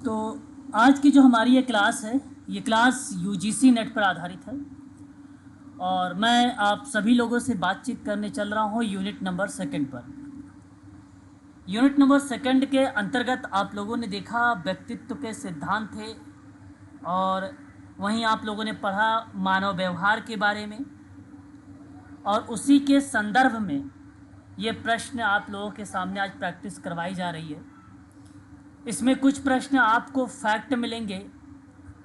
तो आज की जो हमारी ये क्लास है, ये क्लास यूजीसी नेट पर आधारित है और मैं आप सभी लोगों से बातचीत करने चल रहा हूँ यूनिट नंबर सेकंड पर। यूनिट नंबर सेकंड के अंतर्गत आप लोगों ने देखा व्यक्तित्व के सिद्धांत थे और वहीं आप लोगों ने पढ़ा मानव व्यवहार के बारे में, और उसी के संदर्भ में ये प्रश्न आप लोगों के सामने आज प्रैक्टिस करवाई जा रही है। इसमें कुछ प्रश्न आपको फैक्ट मिलेंगे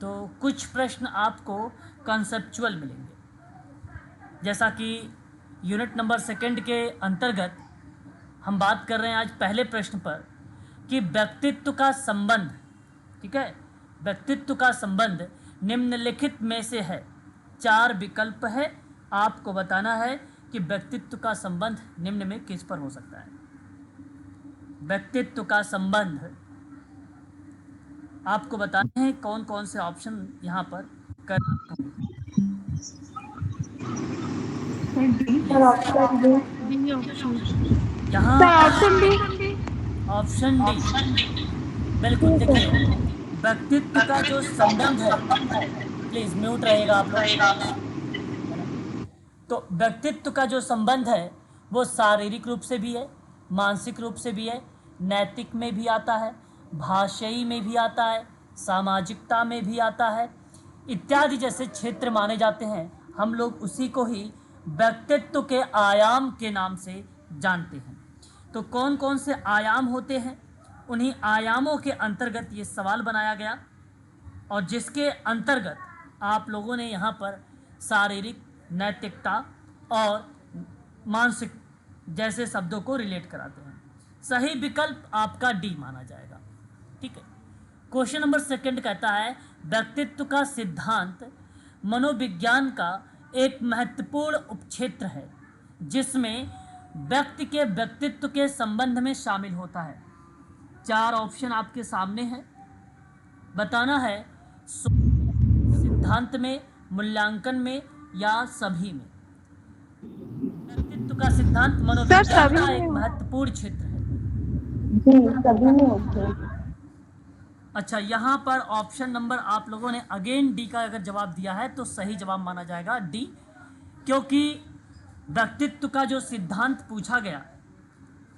तो कुछ प्रश्न आपको कंसेप्चुअल मिलेंगे। जैसा कि यूनिट नंबर सेकंड के अंतर्गत हम बात कर रहे हैं आज पहले प्रश्न पर कि व्यक्तित्व का संबंध, ठीक है, व्यक्तित्व का संबंध निम्नलिखित में से है। 4 विकल्प है, आपको बताना है कि व्यक्तित्व का संबंध निम्न में किस पर हो सकता है। व्यक्तित्व का संबंध आपको बताने हैं कौन कौन से ऑप्शन यहाँ पर कर यहाँ ऑप्शन डी बिल्कुल। देखिए, व्यक्तित्व का जो संबंध है, प्लीज म्यूट रहेगा आप लोग। तो व्यक्तित्व का जो संबंध है वो शारीरिक रूप से भी है, मानसिक रूप से भी है, नैतिक में भी आता है, भाषाई में भी आता है, सामाजिकता में भी आता है इत्यादि जैसे क्षेत्र माने जाते हैं। हम लोग उसी को ही व्यक्तित्व के आयाम के नाम से जानते हैं। तो कौन कौन से आयाम होते हैं, उन्हीं आयामों के अंतर्गत ये सवाल बनाया गया और जिसके अंतर्गत आप लोगों ने यहाँ पर शारीरिक, नैतिकता और मानसिक जैसे शब्दों को रिलेट कराते हैं। सही विकल्प आपका डी माना जाएगा, ठीक है। क्वेश्चन नंबर सेकंड कहता है व्यक्तित्व का सिद्धांत मनोविज्ञान का एक महत्वपूर्ण उपक्षेत्र है जिसमें व्यक्ति के व्यक्तित्व के संबंध में शामिल होता है। 4 ऑप्शन आपके सामने हैं, बताना है सिद्धांत में, मूल्यांकन में या सभी में। व्यक्तित्व का सिद्धांत मनोविज्ञान का एक महत्वपूर्ण क्षेत्र है। सभी में होते। अच्छा, यहाँ पर ऑप्शन नंबर आप लोगों ने अगेन डी का अगर जवाब दिया है तो सही जवाब माना जाएगा डी, क्योंकि व्यक्तित्व का जो सिद्धांत पूछा गया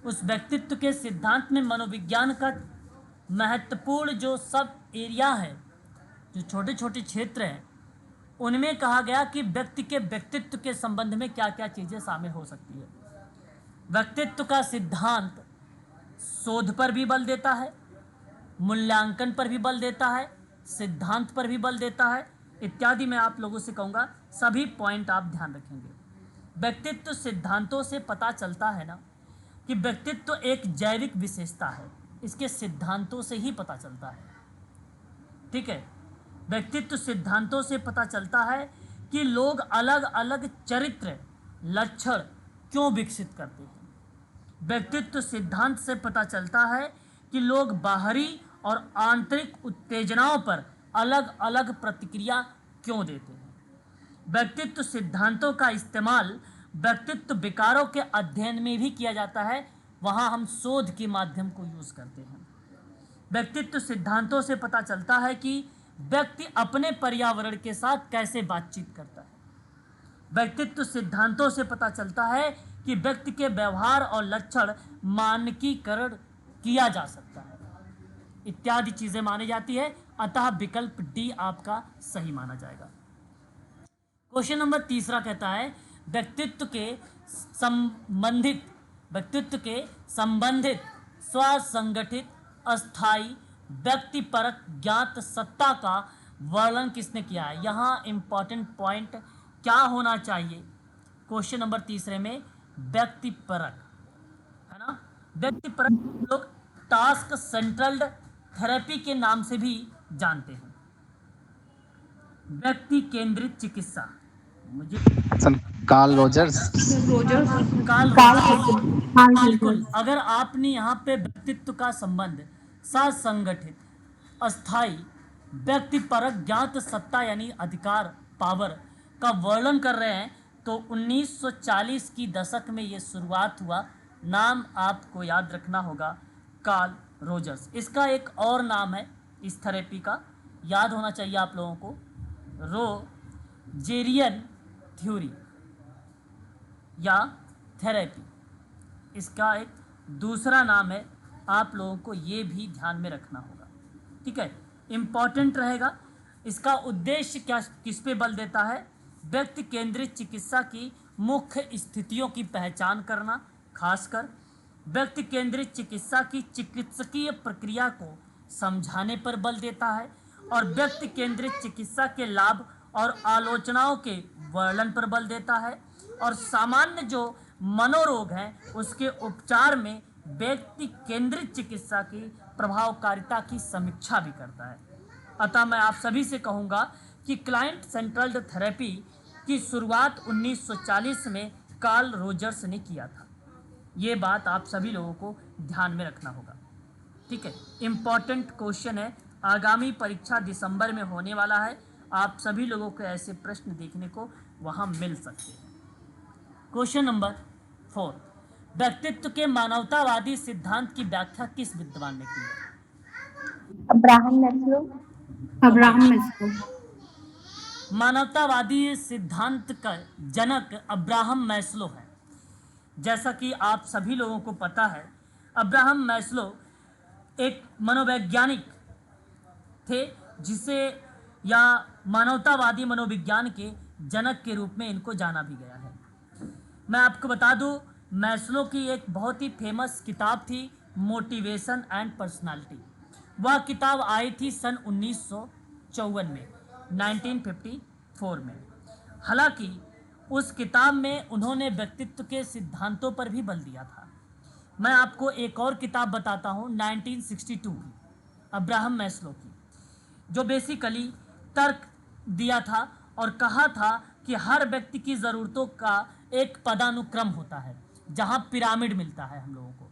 उस व्यक्तित्व के सिद्धांत में मनोविज्ञान का महत्वपूर्ण जो सब एरिया है, जो छोटे छोटे क्षेत्र हैं, उनमें कहा गया कि व्यक्ति के व्यक्तित्व के संबंध में क्या क्या चीज़ें शामिल हो सकती है। व्यक्तित्व का सिद्धांत शोध पर भी बल देता है, मूल्यांकन पर भी बल देता है, सिद्धांत पर भी बल देता है इत्यादि। मैं आप लोगों से कहूँगा सभी पॉइंट आप ध्यान रखेंगे। व्यक्तित्व सिद्धांतों से पता चलता है ना कि व्यक्तित्व एक जैविक विशेषता है, इसके सिद्धांतों से ही पता चलता है, ठीक है। व्यक्तित्व सिद्धांतों से पता चलता है कि लोग अलग अलग चरित्र लक्षण क्यों विकसित करते हैं। व्यक्तित्व सिद्धांत से पता चलता है कि लोग बाहरी और आंतरिक उत्तेजनाओं पर अलग अलग प्रतिक्रिया क्यों देते हैं। व्यक्तित्व सिद्धांतों का इस्तेमाल व्यक्तित्व विकारों के अध्ययन में भी किया जाता है, वहाँ हम शोध के माध्यम को यूज़ करते हैं। व्यक्तित्व सिद्धांतों से पता चलता है कि व्यक्ति अपने पर्यावरण के साथ कैसे बातचीत करता है। व्यक्तित्व सिद्धांतों से पता चलता है कि व्यक्ति के व्यवहार और लक्षण मानकीकरण किया जा सकता है इत्यादि चीज़ें मानी जाती है। अतः विकल्प डी आपका सही माना जाएगा। क्वेश्चन नंबर तीसरा कहता है व्यक्तित्व के संबंधित स्वसंगठित अस्थाई व्यक्तिपरक ज्ञात सत्ता का वर्णन किसने किया है। यहाँ इंपॉर्टेंट पॉइंट क्या होना चाहिए क्वेश्चन नंबर तीसरे में, व्यक्तिपरक, है ना। व्यक्तिपरक लोग टास्क सेंट्रल्ड थेरेपी के नाम से भी जानते हैं। व्यक्ति केंद्रित चिकित्सा, मुझे कार्ल रोजर्स। बिल्कुल। अगर आपने यहाँ पे व्यक्तित्व का संबंध ससंगठित अस्थाई व्यक्तिपरक ज्ञात सत्ता यानी अधिकार, पावर का वर्णन कर रहे हैं तो 1940 की दशक में ये शुरुआत हुआ। नाम आपको याद रखना होगा कार्ल रोजर्स। इसका एक और नाम है इस थेरेपी का याद होना चाहिए आप लोगों को, रोजेरियन थ्योरी या थेरेपी, इसका एक दूसरा नाम है, आप लोगों को ये भी ध्यान में रखना होगा। ठीक है, इम्पॉर्टेंट रहेगा। इसका उद्देश्य क्या, किस पे बल देता है? व्यक्ति केंद्रित चिकित्सा की मुख्य स्थितियों की पहचान करना, खासकर व्यक्ति केंद्रित चिकित्सा की चिकित्सकीय प्रक्रिया को समझाने पर बल देता है, और व्यक्ति केंद्रित चिकित्सा के लाभ और आलोचनाओं के वर्णन पर बल देता है, और सामान्य जो मनोरोग हैं उसके उपचार में व्यक्ति केंद्रित चिकित्सा की प्रभावकारिता की समीक्षा भी करता है। अतः मैं आप सभी से कहूँगा कि क्लाइंट सेंट्रल्ड थेरेपी की शुरुआत 1940 में कार्ल रोजर्स ने किया था। ये बात आप सभी लोगों को ध्यान में रखना होगा। ठीक है, इम्पॉर्टेंट क्वेश्चन है, आगामी परीक्षा दिसंबर में होने वाला है, आप सभी लोगों को ऐसे प्रश्न देखने को वहाँ मिल सकते हैं। क्वेश्चन नंबर 4, व्यक्तित्व के मानवतावादी सिद्धांत की व्याख्या किस विद्वान ने की है? Abraham Maslow. Abraham Maslow. मानवतावादी सिद्धांत का जनक अब्राहम मैस्लो है। जैसा कि आप सभी लोगों को पता है, अब्राहम मैस्लो एक मनोवैज्ञानिक थे, जिसे या मानवतावादी मनोविज्ञान के जनक के रूप में इनको जाना भी गया है। मैं आपको बता दूं, मैस्लो की एक बहुत ही फेमस किताब थी, मोटिवेशन एंड पर्सनालिटी। वह किताब आई थी सन 1954 में, 1954 में। हालांकि उस किताब में उन्होंने व्यक्तित्व के सिद्धांतों पर भी बल दिया था। मैं आपको एक और किताब बताता हूँ 1962 की, अब्राहम मैस्लो की, जो बेसिकली तर्क दिया था और कहा था कि हर व्यक्ति की ज़रूरतों का एक पदानुक्रम होता है, जहाँ पिरामिड मिलता है हम लोगों को।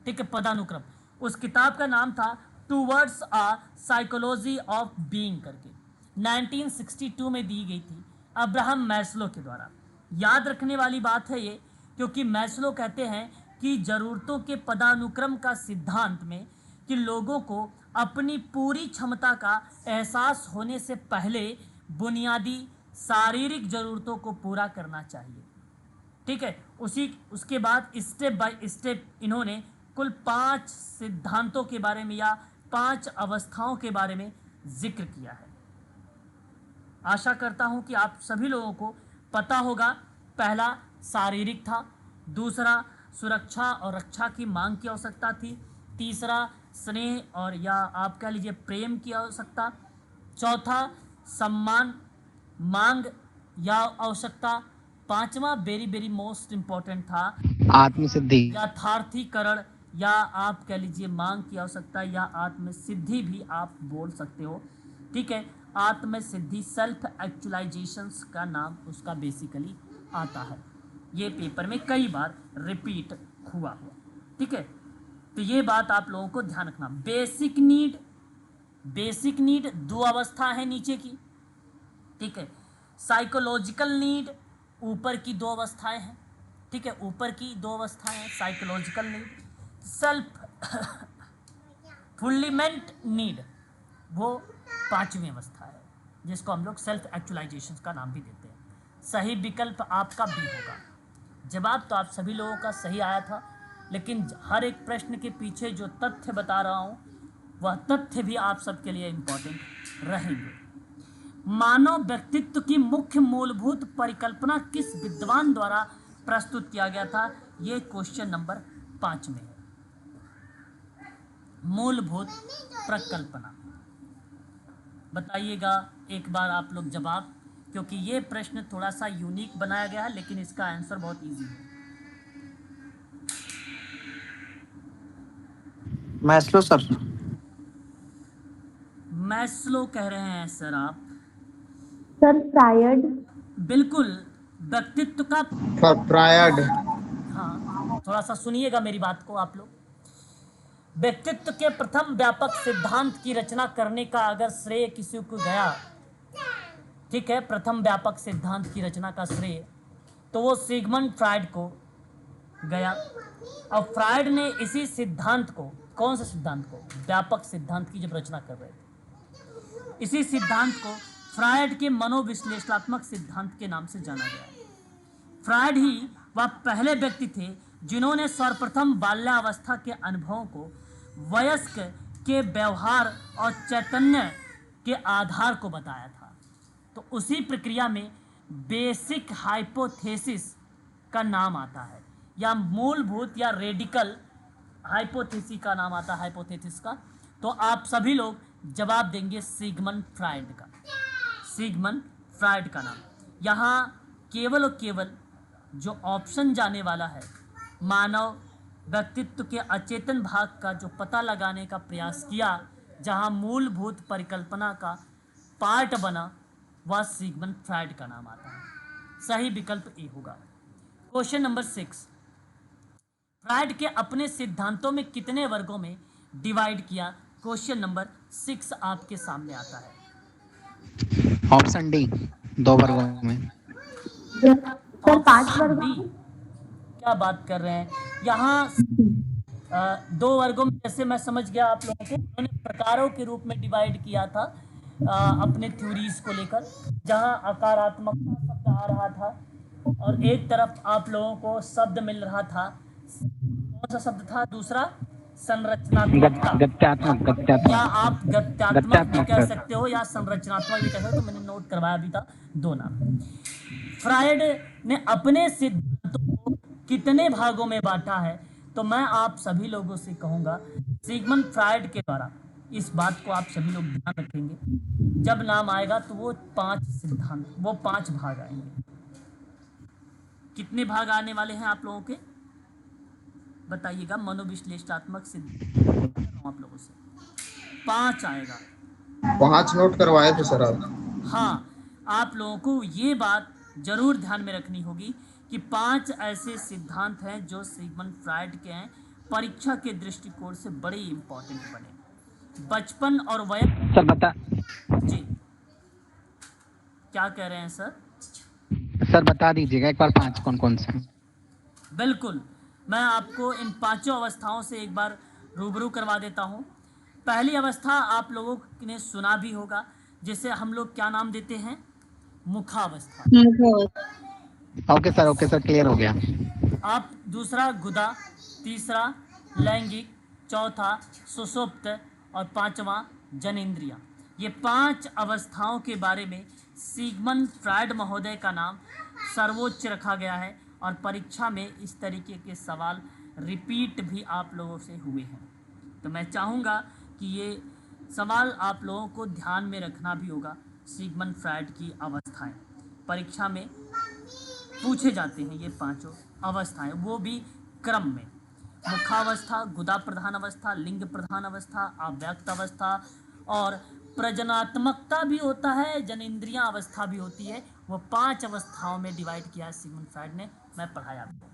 ठीक है, पदानुक्रम। उस किताब का नाम था towards a psychology of being करके, 1962 में दी गई थी अब्राहम मैस्लो के द्वारा। याद रखने वाली बात है ये, क्योंकि मैस्लो कहते हैं कि ज़रूरतों के पदानुक्रम का सिद्धांत में कि लोगों को अपनी पूरी क्षमता का एहसास होने से पहले बुनियादी शारीरिक ज़रूरतों को पूरा करना चाहिए। ठीक है, उसके बाद स्टेप बाय स्टेप इन्होंने कुल 5 सिद्धांतों के बारे में या 5 अवस्थाओं के बारे में जिक्र किया है। आशा करता हूं कि आप सभी लोगों को पता होगा। पहला शारीरिक था, दूसरा सुरक्षा और रक्षा की मांग की आवश्यकता थी, तीसरा स्नेह और या आप कह लीजिए प्रेम की आवश्यकता, चौथा सम्मान मांग या आवश्यकता, पांचवा वेरी वेरी मोस्ट इम्पोर्टेंट था आत्मसिद्धि। यथार्थीकरण या आप कह लीजिए मांग की आवश्यकता या आत्मसिद्धि भी आप बोल सकते हो। ठीक है, आत्मसिद्धि सेल्फ एक्चुअलाइजेशंस का नाम उसका बेसिकली आता है। ये पेपर में कई बार रिपीट हुआ। ठीक है, तो ये बात आप लोगों को ध्यान रखना। बेसिक नीड 2 अवस्था है नीचे की। ठीक है, साइकोलॉजिकल नीड ऊपर की 2 अवस्थाएं हैं। ठीक है, ऊपर की 2 अवस्थाएं हैं psychological need. Self fulfilment need वो 5वीं अवस्था है, जिसको हम लोग सेल्फ एक्चुअलाइजेशन का नाम भी देते हैं। सही विकल्प आपका बी होगा। जवाब तो आप सभी लोगों का सही आया था, लेकिन हर एक प्रश्न के पीछे जो तथ्य बता रहा हूँ वह तथ्य भी आप सबके लिए इम्पोर्टेंट रहेंगे। मानव व्यक्तित्व की मुख्य मूलभूत परिकल्पना किस विद्वान द्वारा प्रस्तुत किया गया था? ये क्वेश्चन नंबर 5 में है। मूलभूत परिकल्पना बताइएगा एक बार आप लोग जवाब, क्योंकि ये प्रश्न थोड़ा सा यूनिक बनाया गया है, लेकिन इसका आंसर बहुत इजी है। Maslow sir. मैस्लो कह रहे हैं सर आप? Sir Freud. बिल्कुल, व्यक्तित्व का फ्रायड। हाँ, थोड़ा सा सुनिएगा मेरी बात को आप लोग। व्यक्तित्व के प्रथम व्यापक सिद्धांत की रचना करने का अगर श्रेय किसी को गया, ठीक है, प्रथम व्यापक सिद्धांत की रचना का श्रेय तो वो सिगमंड फ्रायड को गया। और फ्रायड ने इसी सिद्धांत को, कौन से सिद्धांत को? व्यापक सिद्धांत की जब रचना कर रहे थे इसी सिद्धांत को फ्रायड के मनोविश्लेषणात्मक सिद्धांत के नाम से जाना गया है। फ्रायड ही वह पहले व्यक्ति थे जिन्होंने सर्वप्रथम बाल्यावस्था के अनुभवों को वयस्क के व्यवहार और चैतन्य के आधार को बताया था। तो उसी प्रक्रिया में बेसिक हाइपोथेसिस का नाम आता है, या मूलभूत या रेडिकल हाइपोथेसिस का नाम आता है, हाइपोथेसिस का। तो आप सभी लोग जवाब देंगे सिगमंड फ्रायड का, सिगमंड फ्रायड का नाम। यहाँ केवल और केवल जो ऑप्शन जाने वाला है, मानव व्यक्तित्व के अचेतन भाग का जो पता लगाने का प्रयास किया, जहाँ मूलभूत परिकल्पना का पार्ट बना, वह सिगमंड फ्रायड का नाम आता है। सही विकल्प ए होगा। क्वेश्चन नंबर 6, फ्रायड के अपने सिद्धांतों में कितने वर्गों में डिवाइड किया? क्वेश्चन नंबर 6 आपके सामने आता है। ऑप्शन डी, 2 वर्गों में। सर 5 ऑप्शन वर्गों डी, में। क्या बात कर रहे हैं? यहाँ 2 वर्गों में, जैसे मैं समझ गया आप लोगों को, उन्होंने प्रकारों के रूप में डिवाइड किया था अपने थ्योरीज को लेकर, जहाँ आकारात्मकता शब्द आ रहा था और एक तरफ आप लोगों को शब्द मिल रहा था। कौन सा शब्द था दूसरा? संरचनात्मकता। या आप गत्यात्मक भी कह सकते हो या संरचनात्मक भी कह सकते हो, तो मैंने नोट करवाया भी था 2 नाम। फ्रायड ने अपने सिद्धांतों को कितने भागों में बांटा है? तो मैं आप सभी लोगों से कहूँगा, सिगमंड फ्रायड के द्वारा, इस बात को आप सभी लोग ध्यान रखेंगे, जब नाम आएगा तो वो 5 सिद्धांत, वो 5 भाग आएंगे। कितने भाग आने वाले हैं आप लोगों के? बताइएगा। मनोविश्लेषणात्मक सिद्धांत आप लोगों से 5 आएगा। 5 नोट करवाए थे सर आप। हाँ, आप लोगों को ये बात जरूर ध्यान में रखनी होगी कि 5 ऐसे सिद्धांत हैं जो सिगमंड फ्रायड के हैं, परीक्षा के दृष्टिकोण से बड़े इंपॉर्टेंट बने। बचपन और वयस्क। सर बता जी, क्या कह रहे हैं सर? सर बता दीजिएगा एक बार 5 कौन कौन से? बिल्कुल, मैं आपको इन 5 अवस्थाओं से एक बार रूबरू करवा देता हूँ। पहली अवस्था आप लोगों ने सुना भी होगा, जिसे हम लोग क्या नाम देते हैं? मुखावस्था। ओके सर, क्लियर हो गया। आप दूसरा गुदा, तीसरा लैंगिक, चौथा सुषुप्त और 5वां जनेंद्रिया। ये 5 अवस्थाओं के बारे में सिगमंड फ्रायड महोदय का नाम सर्वोच्च रखा गया है, और परीक्षा में इस तरीके के सवाल रिपीट भी आप लोगों से हुए हैं। तो मैं चाहूँगा कि ये सवाल आप लोगों को ध्यान में रखना भी होगा। सिगमंड फ्रायड की अवस्थाएं परीक्षा में पूछे जाते हैं, ये 5 अवस्थाएं, वो भी क्रम में। मुखावस्था, गुदा प्रधान अवस्था, लिंग प्रधान अवस्था, अव्यक्त अवस्था, और प्रजनात्मकता भी होता है, जनेंद्रियां अवस्था भी होती है। वो 5 अवस्थाओं में डिवाइड किया है सिगमंड फ्रायड ने, मैं पढ़ाया आपको।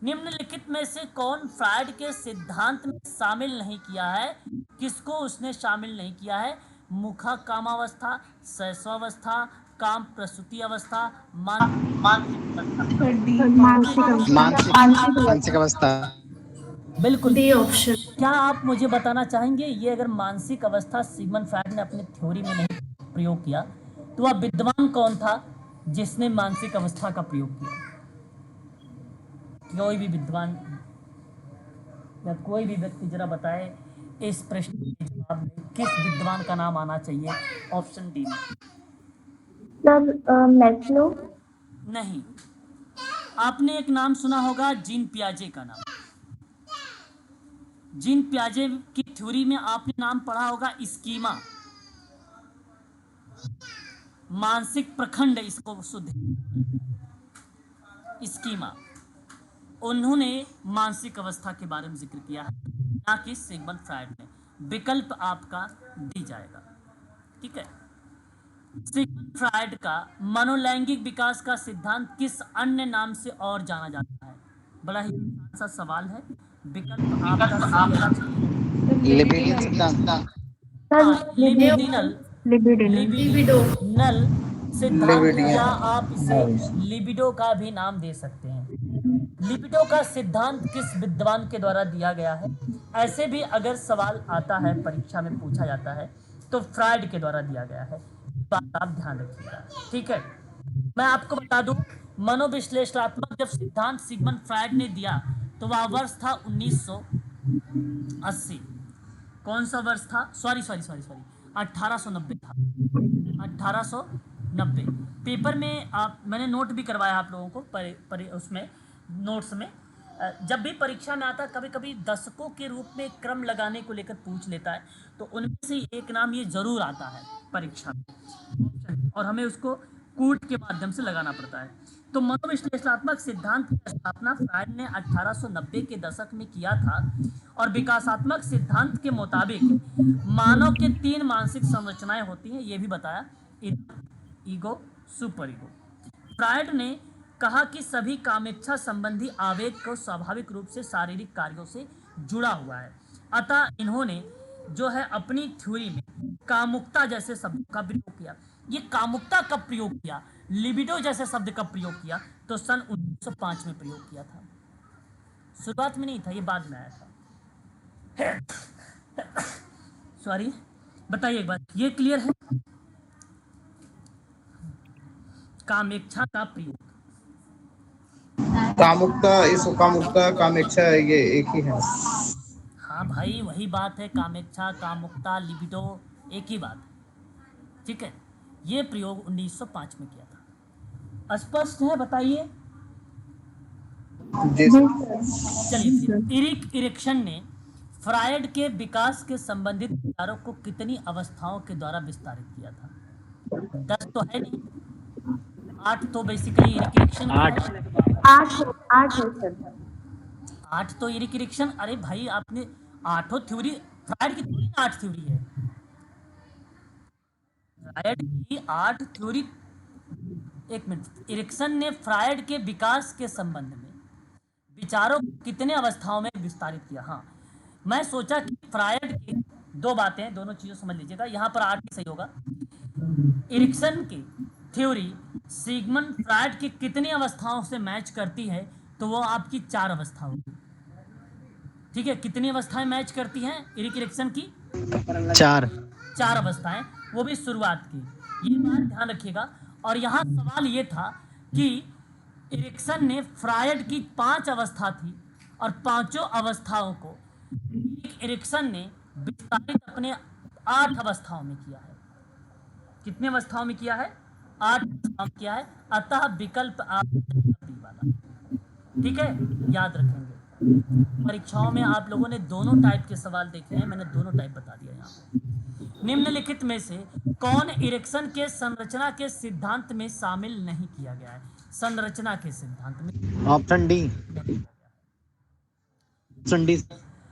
निम्नलिखित में से कौन फ्रायड के सिद्धांत में शामिल नहीं किया है? किसको उसने शामिल नहीं किया है? मुखा कामावस्था, शैशवावस्था, काम प्रसूति अवस्था, मानसिक अवस्था। बिल्कुल। D option. क्या आप मुझे बताना चाहेंगे, ये अगर मानसिक अवस्था सिगमंड फ्रायड ने अपनी थ्योरी में नहीं प्रयोग किया, तो वह विद्वान कौन था जिसने मानसिक अवस्था का प्रयोग किया? कोई भी विद्वान या कोई भी व्यक्ति जरा बताए इस प्रश्न के जवाब में किस विद्वान का नाम आना चाहिए? ऑप्शन डी में। Sir Maslow. नहीं, आपने एक नाम सुना होगा, जीन पियाजे का नाम। जीन पियाजे की थ्योरी में आपने नाम पढ़ा होगा स्कीमा, मानसिक प्रखंड, इसको शुद्ध स्कीमा। उन्होंने मानसिक अवस्था के बारे में जिक्र किया है, ना कि सिगमंड फ्रायड ने। विकल्प आपका दी जाएगा, ठीक है। सिगमंड फ्रायड का मनोलैंगिक विकास का सिद्धांत किस अन्य नाम से और जाना जाता है? बड़ा ही आसान सा सवाल है, विकल्प आपका लिबिडियन सिद्धांत। लिबिडोनल सिद्धांत, या आप इसे लिबिडो का भी नाम दे सकते हैं। लिबिडो का सिद्धांत किस विद्वान के द्वारा दिया गया है? ऐसे भी अगर सवाल आता है, परीक्षा में पूछा जाता है तो फ्राइड के द्वारा दिया गया है, बात आप ध्यान रखिएगा। ठीक है, मैं आपको बता दूं, मनोविश्लेषणात्मक जब सिद्धांत सिगमंड फ्राइड ने दिया तो वह वर्ष था 1980। कौन सा वर्ष था? सॉरी 1890 था, 1890। पेपर में आप, मैंने नोट भी करवाया आप लोगों को उसमें नोट्स में। जब भी परीक्षा में आता कभी कभी दशकों के रूप में क्रम लगाने को लेकर पूछ लेता है, तो उनमें से एक नाम ये जरूर आता है परीक्षा में, और हमें उसको कूट के माध्यम से लगाना पड़ता है। तो मनोविश्लेषणात्मक सिद्धांत की स्थापना फ्रायड ने 1890 के दशक में किया था, और विकासात्मक सिद्धांत के मुताबिक मानव के 3 मानसिक संरचनाएं होती हैं, ये भी बताया, ईगो, सुपर ईगो। फ्रायड ने कहा कि सभी कामेच्छा संबंधी आवेग को स्वाभाविक रूप से शारीरिक कार्यों से जुड़ा हुआ है, अतः इन्होंने जो है अपनी थ्योरी में कामुकता जैसे शब्द का प्रयोग किया। ये कामुकता कब प्रयोग किया, लिबिडो जैसे शब्द का प्रयोग किया, तो सन 1905 में प्रयोग किया था। शुरुआत में नहीं था, ये बाद में आया था। सॉरी, बताइए एक बात, ये क्लियर है? कामेच्छा का प्रयोग, कामुकता कामेच्छा ये एक ही है। हाँ भाई वही बात है, कामेच्छा, कामुकता, लिबिडो एक ही बात है। ठीक है, ये प्रयोग 1905 में किया था। स्पष्ट है? बताइए। जी सर। चलिए, इरिक इरिक्शन ने फ्रायड के विकास के संबंधित विचारों को कितनी अवस्थाओं के द्वारा विस्तारित किया था? 10 तो है नहीं, 8 तो बेसिकली इरिक इरिक्शन, 8 है सर। 8 तो इरिक इरिक्शन। अरे भाई आपने 8 थ्योरी, फ्रायड की थोड़ी 8 थ्योरी है, फ्रायड की 8 थ्योरी। एक मिनट, इरिक्सन ने फ्रायड के विकास के संबंध में विचारों को कितने अवस्थाओं में विस्तारित किया? हाँ, मैं सोचा कि फ्रायड की 2 बातें, दोनों चीजों समझ लीजिएगा, यहाँ पर 8 ही सही होगा। इरिक्सन की थ्योरी सिगमंड फ्रायड की कितनी अवस्थाओं से मैच करती है? तो वो आपकी 4 अवस्था होगी। ठीक है, कितनी अवस्थाएं मैच करती हैं इरिक इरिक्सन की? 4 अवस्थाएं, वो भी शुरुआत की। ये बात ध्यान रखिएगा। और यहाँ सवाल ये था कि इरिक्सन ने फ्रायड की 5 अवस्था थी, और 5 अवस्थाओं को इरिक्सन ने विस्तारित अपने 8 अवस्थाओं में किया है। कितने अवस्थाओं में किया है? 8 अवस्थाओं में किया है, अतः विकल्प आप बी वाला। ठीक है, याद रखेंगे। परीक्षाओं में आप लोगों ने दोनों टाइप के सवाल देखे हैं, मैंने दोनों टाइप बता दिया यहाँ पे। निम्नलिखित में से कौन इरिक्सन के संरचना के सिद्धांत में शामिल नहीं किया गया है? संरचना के सिद्धांत में ऑप्शन डी।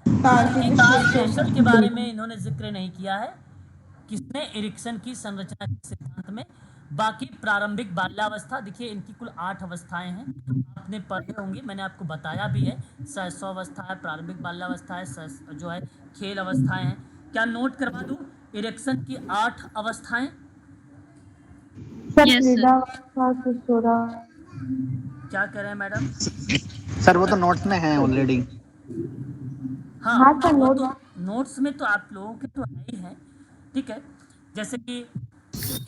ट्रांसलेशन के बारे में इन्होंने जिक्र नहीं किया है, किसने? इरिक्सन की संरचना के सिद्धांत में। बाकी प्रारंभिक बाल्यावस्था, देखिए इनकी कुल 8 अवस्थाएं हैं, आपने पढ़े होंगे, मैंने आपको बताया भी है। शैशव अवस्था है, प्रारंभिक बाल्यावस्था है, जो है खेल अवस्थाएं हैं। क्या नोट करवा दूं इरिक्सन की 8 अवस्थाएं? क्या कह रहे हैं मैडम? सर वो तो नोट में है ऑलरेडी। हाँ सर, वो तो नोट्स में तो आप लोगों के तो है ही है। ठीक है, जैसे कि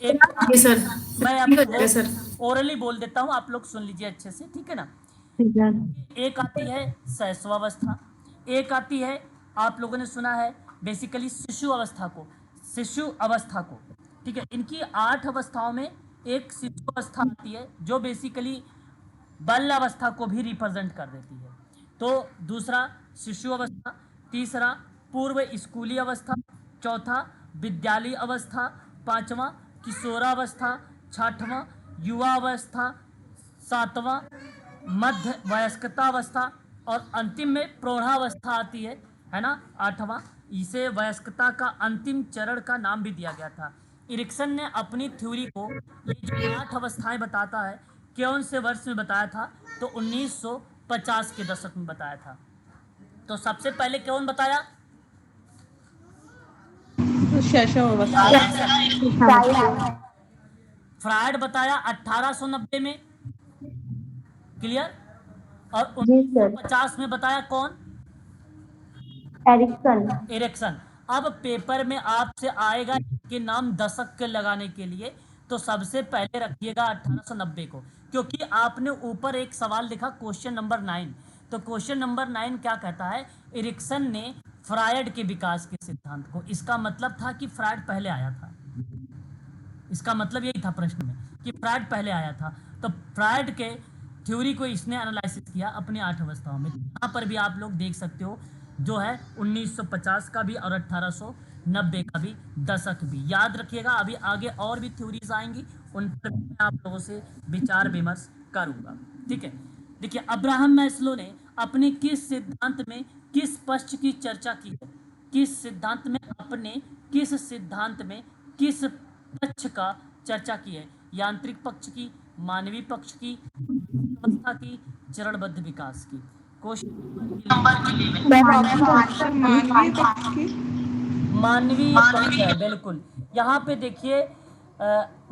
एक सर, मैं आपको ओरली बोल देता हूँ, आप लोग सुन लीजिए अच्छे से, ठीक है ना? एक आती है शैशवावस्था, एक आती है, आप लोगों ने सुना है बेसिकली शिशु अवस्था को, ठीक है। इनकी 8 अवस्थाओं में एक शिशु अवस्था आती है, जो बेसिकली बाल्यावस्था को भी रिप्रेजेंट कर देती है। तो दूसरा शिशु अवस्था, तीसरा पूर्व स्कूली अवस्था, चौथा विद्यालय अवस्था, पांचवा किशोरावस्था, छठवां युवा अवस्था, सातवां मध्य वयस्कता अवस्था, और अंतिम में प्रौढ़ावस्था आती है ना, 8वां। इसे वयस्कता का अंतिम चरण का नाम भी दिया गया था। इरिक्सन ने अपनी थ्योरी को, ये जो 8 अवस्थाएं बताता है, कौन से वर्ष में बताया था? तो 1950 के दशक में बताया था। तो सबसे पहले कौन बताया? फ्रायड बताया 1890 में, क्लियर? और 1950 में बताया कौन? इरिक्सन। इरिक्सन। अब पेपर में आपसे आएगा के नाम दशक के लगाने के लिए, तो सबसे पहले रखिएगा 1890 को, क्योंकि आपने ऊपर एक सवाल लिखा क्वेश्चन नंबर 9, तो क्वेश्चन नंबर 9 क्या कहता है, एरिक्सन ने फ्रायड के विकास के सिद्धांत को, इसका मतलब था कि फ्रायड पहले आया था, इसका मतलब यही था प्रश्न में कि फ्रायड पहले आया था। तो फ्रायड के थ्योरी को इसने एनालिसिस किया अपनी 8 अवस्थाओं में। यहाँ पर भी आप लोग देख सकते हो जो है 1950 का भी और 1890 का भी, दशक भी याद रखिएगा। अभी आगे और भी थ्योरीज आएंगी, उन पर मैं आप लोगों से विचार विमर्श करूंगा, ठीक है। देखिए, अब्राहम मैस्लो ने अपने किस सिद्धांत में किस पक्ष की चर्चा की है, किस सिद्धांत में अपने किस सिद्धांत में किस पक्ष का चर्चा की है, यांत्रिक पक्ष की, मानवीय पक्ष की, अवस्था की, चरणबद्ध विकास की। मानवीय पक्ष है, बिल्कुल। यहाँ पे देखिए,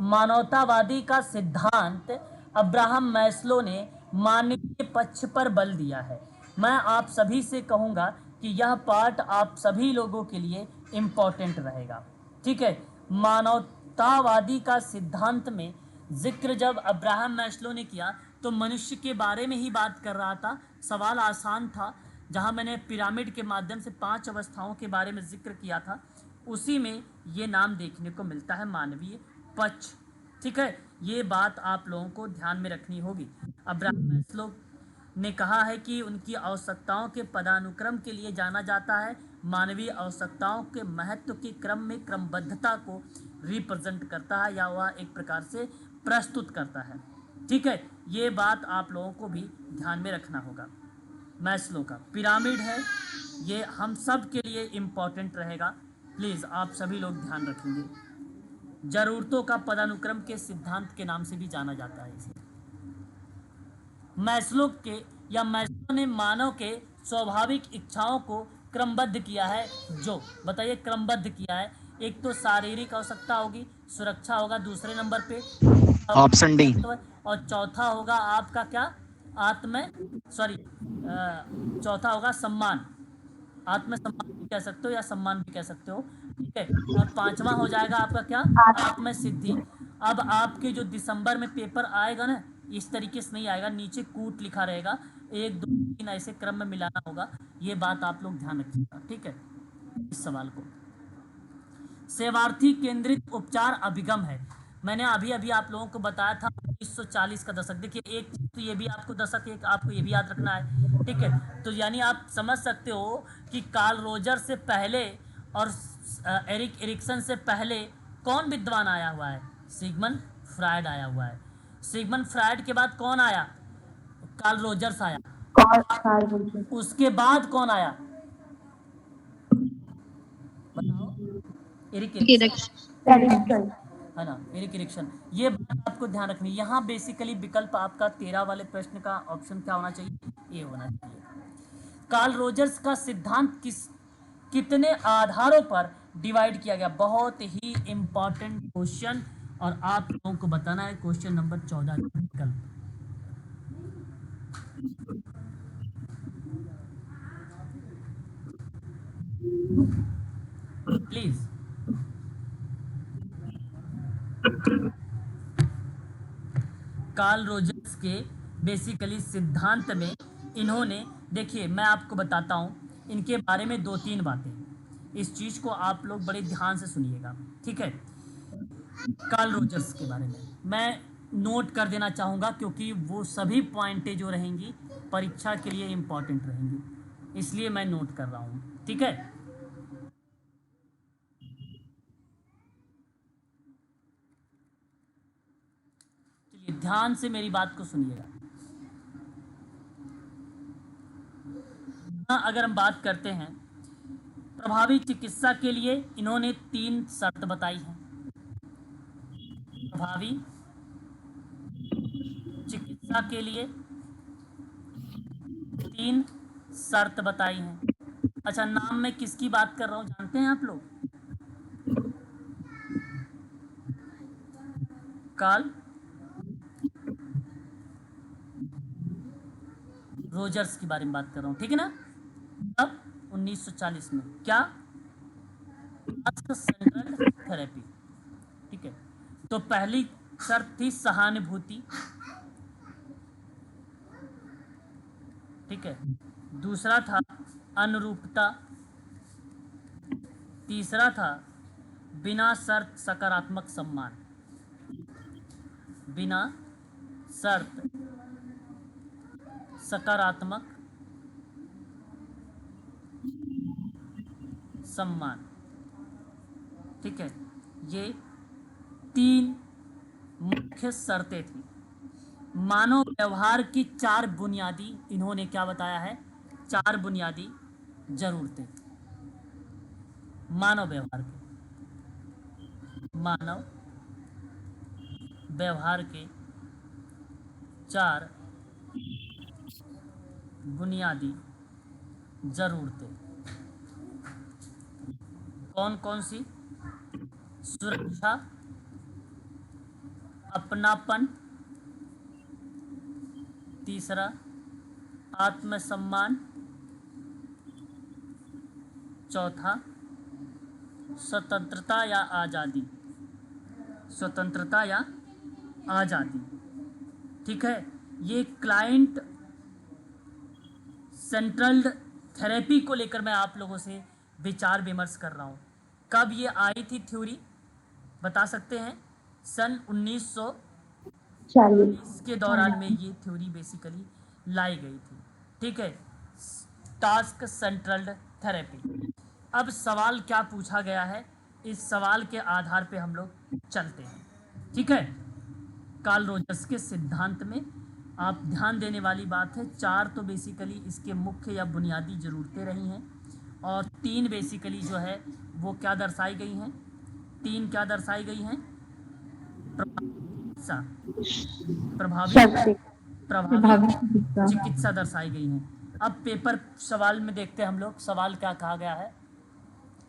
मानवतावादी का सिद्धांत अब्राहम मैस्लो ने मानवीय पक्ष पर बल दिया है। मैं आप सभी से कहूँगा कि यह पार्ट आप सभी लोगों के लिए इम्पोर्टेंट रहेगा, ठीक है। मानवतावादी का सिद्धांत में जिक्र जब अब्राहम मैस्लो ने किया तो मनुष्य के बारे में ही बात कर रहा था। सवाल आसान था, जहां मैंने पिरामिड के माध्यम से 5 अवस्थाओं के बारे में जिक्र किया था, उसी में ये नाम देखने को मिलता है, मानवीय पक्ष, ठीक है। ये बात आप लोगों को ध्यान में रखनी होगी। अब्राहम मैस्लो ने कहा है कि उनकी आवश्यकताओं के पदानुक्रम के लिए जाना जाता है, मानवीय आवश्यकताओं के महत्व के क्रम में क्रमबद्धता को रिप्रेजेंट करता है, या वह एक प्रकार से प्रस्तुत करता है, ठीक है। ये बात आप लोगों को भी ध्यान में रखना होगा। मैस्लो का पिरामिड है, ये हम सब के लिए इम्पोर्टेंट रहेगा, प्लीज़ आप सभी लोग ध्यान रखेंगे। जरूरतों का पदानुक्रम के सिद्धांत के नाम से भी जाना जाता है इसे। मैस्लो ने मानव के स्वाभाविक इच्छाओं को क्रमबद्ध किया है, जो बताइए क्रमबद्ध किया है। एक तो शारीरिक आवश्यकता होगी, सुरक्षा होगा दूसरे नंबर पे, ऑप्शन डी, और चौथा होगा आपका क्या, चौथा होगा सम्मान, आत्म सम्मान भी कह सकते हो या सम्मान भी कह सकते हो, ठीक है। और 5वां हो जाएगा आपका क्या, आत्म सिद्धि। अब आपके जो दिसंबर में पेपर आएगा ना, इस तरीके से नहीं आएगा, नीचे कूट लिखा रहेगा, 1 2 3 ऐसे क्रम में मिलाना होगा। ये बात आप लोग ध्यान रखिएगा, ठीक है। इस सवाल को सेवार्थी केंद्रित उपचार अभिगम है, मैंने अभी आप लोगों को बताया था 1940 का दशक। देखिए, एक तो ये भी आपको दशक, एक आपको ये भी याद रखना है, ठीक है। तो यानी आप समझ सकते हो कि कार्ल रोजर से पहले और एरिक एरिक्सन से पहले कौन विद्वान आया हुआ है, सिगमंड फ्रायड आया हुआ है। सिगमंड फ्रायड के बाद कौन आया, कार्ल रोजर्स आया। उसके बाद कौन आया बताओ, एरिक एरिक्सन, है ना, एरिक एरिक्सन। ये बात आपको ध्यान रखनी है। यहाँ बेसिकली विकल्प आपका 13 वाले प्रश्न का ऑप्शन क्या होना चाहिए, ए होना चाहिए। कार्ल रोजर्स का सिद्धांत कितने आधारों पर डिवाइड किया गया, बहुत ही इंपॉर्टेंट क्वेश्चन, और आप लोगों को बताना है क्वेश्चन नंबर 14 का विकल्प। प्लीज कार्ल रोजर्स के बेसिकली सिद्धांत में इन्होंने, देखिए मैं आपको बताता हूँ इनके बारे में 2-3 बातें, इस चीज़ को आप लोग बड़े ध्यान से सुनिएगा, ठीक है। कार्ल रोजर्स के बारे में मैं नोट कर देना चाहूँगा, क्योंकि वो सभी पॉइंटें जो रहेंगी परीक्षा के लिए इम्पॉर्टेंट रहेंगी, इसलिए मैं नोट कर रहा हूँ, ठीक है। चलिए ध्यान से मेरी बात को सुनिएगा। अगर हम बात करते हैं प्रभावी चिकित्सा के लिए, इन्होंने 3 शर्त बताई हैं। प्रभावी चिकित्सा के लिए 3 शर्त बताई हैं। अच्छा, नाम में किसकी बात कर रहा हूं जानते हैं आप लोग, कार्ल रोजर्स के बारे में बात कर रहा हूं, ठीक है ना। अब 1940 में क्या, सेंट्रल थेरेपी, तो पहली शर्त थी सहानुभूति, ठीक है। दूसरा था अनुरूपता, तीसरा था बिना शर्त सकारात्मक सम्मान, बिना शर्त सकारात्मक सम्मान, ठीक है। ये 3 मुख्य शर्तें थी। मानव व्यवहार की 4 बुनियादी, इन्होंने क्या बताया है, 4 बुनियादी जरूरतें मानव व्यवहार के 4 बुनियादी जरूरतें कौन कौन सी? सुरक्षा, अपनापन, तीसरा आत्मसम्मान, चौथा स्वतंत्रता या आज़ादी, स्वतंत्रता या आज़ादी, ठीक है। ये क्लाइंट सेंट्रल्ड थेरेपी को लेकर मैं आप लोगों से विचार विमर्श कर रहा हूँ। कब ये आई थी थ्योरी, बता सकते हैं? सन 1940 के दौरान में ये थ्योरी बेसिकली लाई गई थी, ठीक है। Task centred therapy. अब सवाल क्या पूछा गया है, इस सवाल के आधार पे हम लोग चलते हैं, ठीक है। कार्ल रोजर्स के सिद्धांत में आप ध्यान देने वाली बात है, 4 तो बेसिकली इसके मुख्य या बुनियादी ज़रूरतें रही हैं, और 3 बेसिकली जो है वो क्या दर्शाई गई हैं, 3 क्या दर्शाई गई हैं? प्रभावी चिकित्सा दर्शाई गई हैं। अब पेपर सवाल में देखते हैं हम लोग, सवाल क्या कहा गया है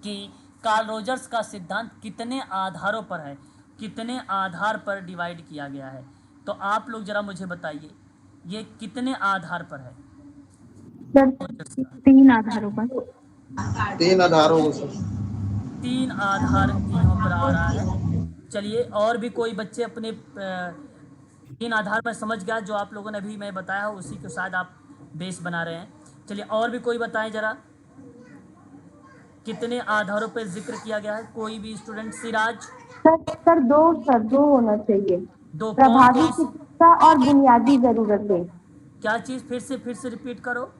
कि कार्ल रोजर्स का सिद्धांत कितने आधारों पर है, कितने आधार पर डिवाइड किया गया है। तो आप लोग जरा मुझे बताइए ये कितने आधार पर है? सर 3 आधारों पर। 3 आधारों को सर। 3 आधार यहाँ पर आ रहा है। चलिए, और भी कोई बच्चे अपने 3 आधार पर समझ गया, जो आप लोगों ने अभी मैं बताया हो उसी को शायद आप बेस बना रहे हैं। चलिए, और भी कोई बताएं जरा कितने आधारों पर जिक्र किया गया है, कोई भी स्टूडेंट? सिराज? सर 2 होना चाहिए। 2 प्रभावी कौन? चिकित्सा और बुनियादी जरूरतें। क्या चीज़? फिर से रिपीट करो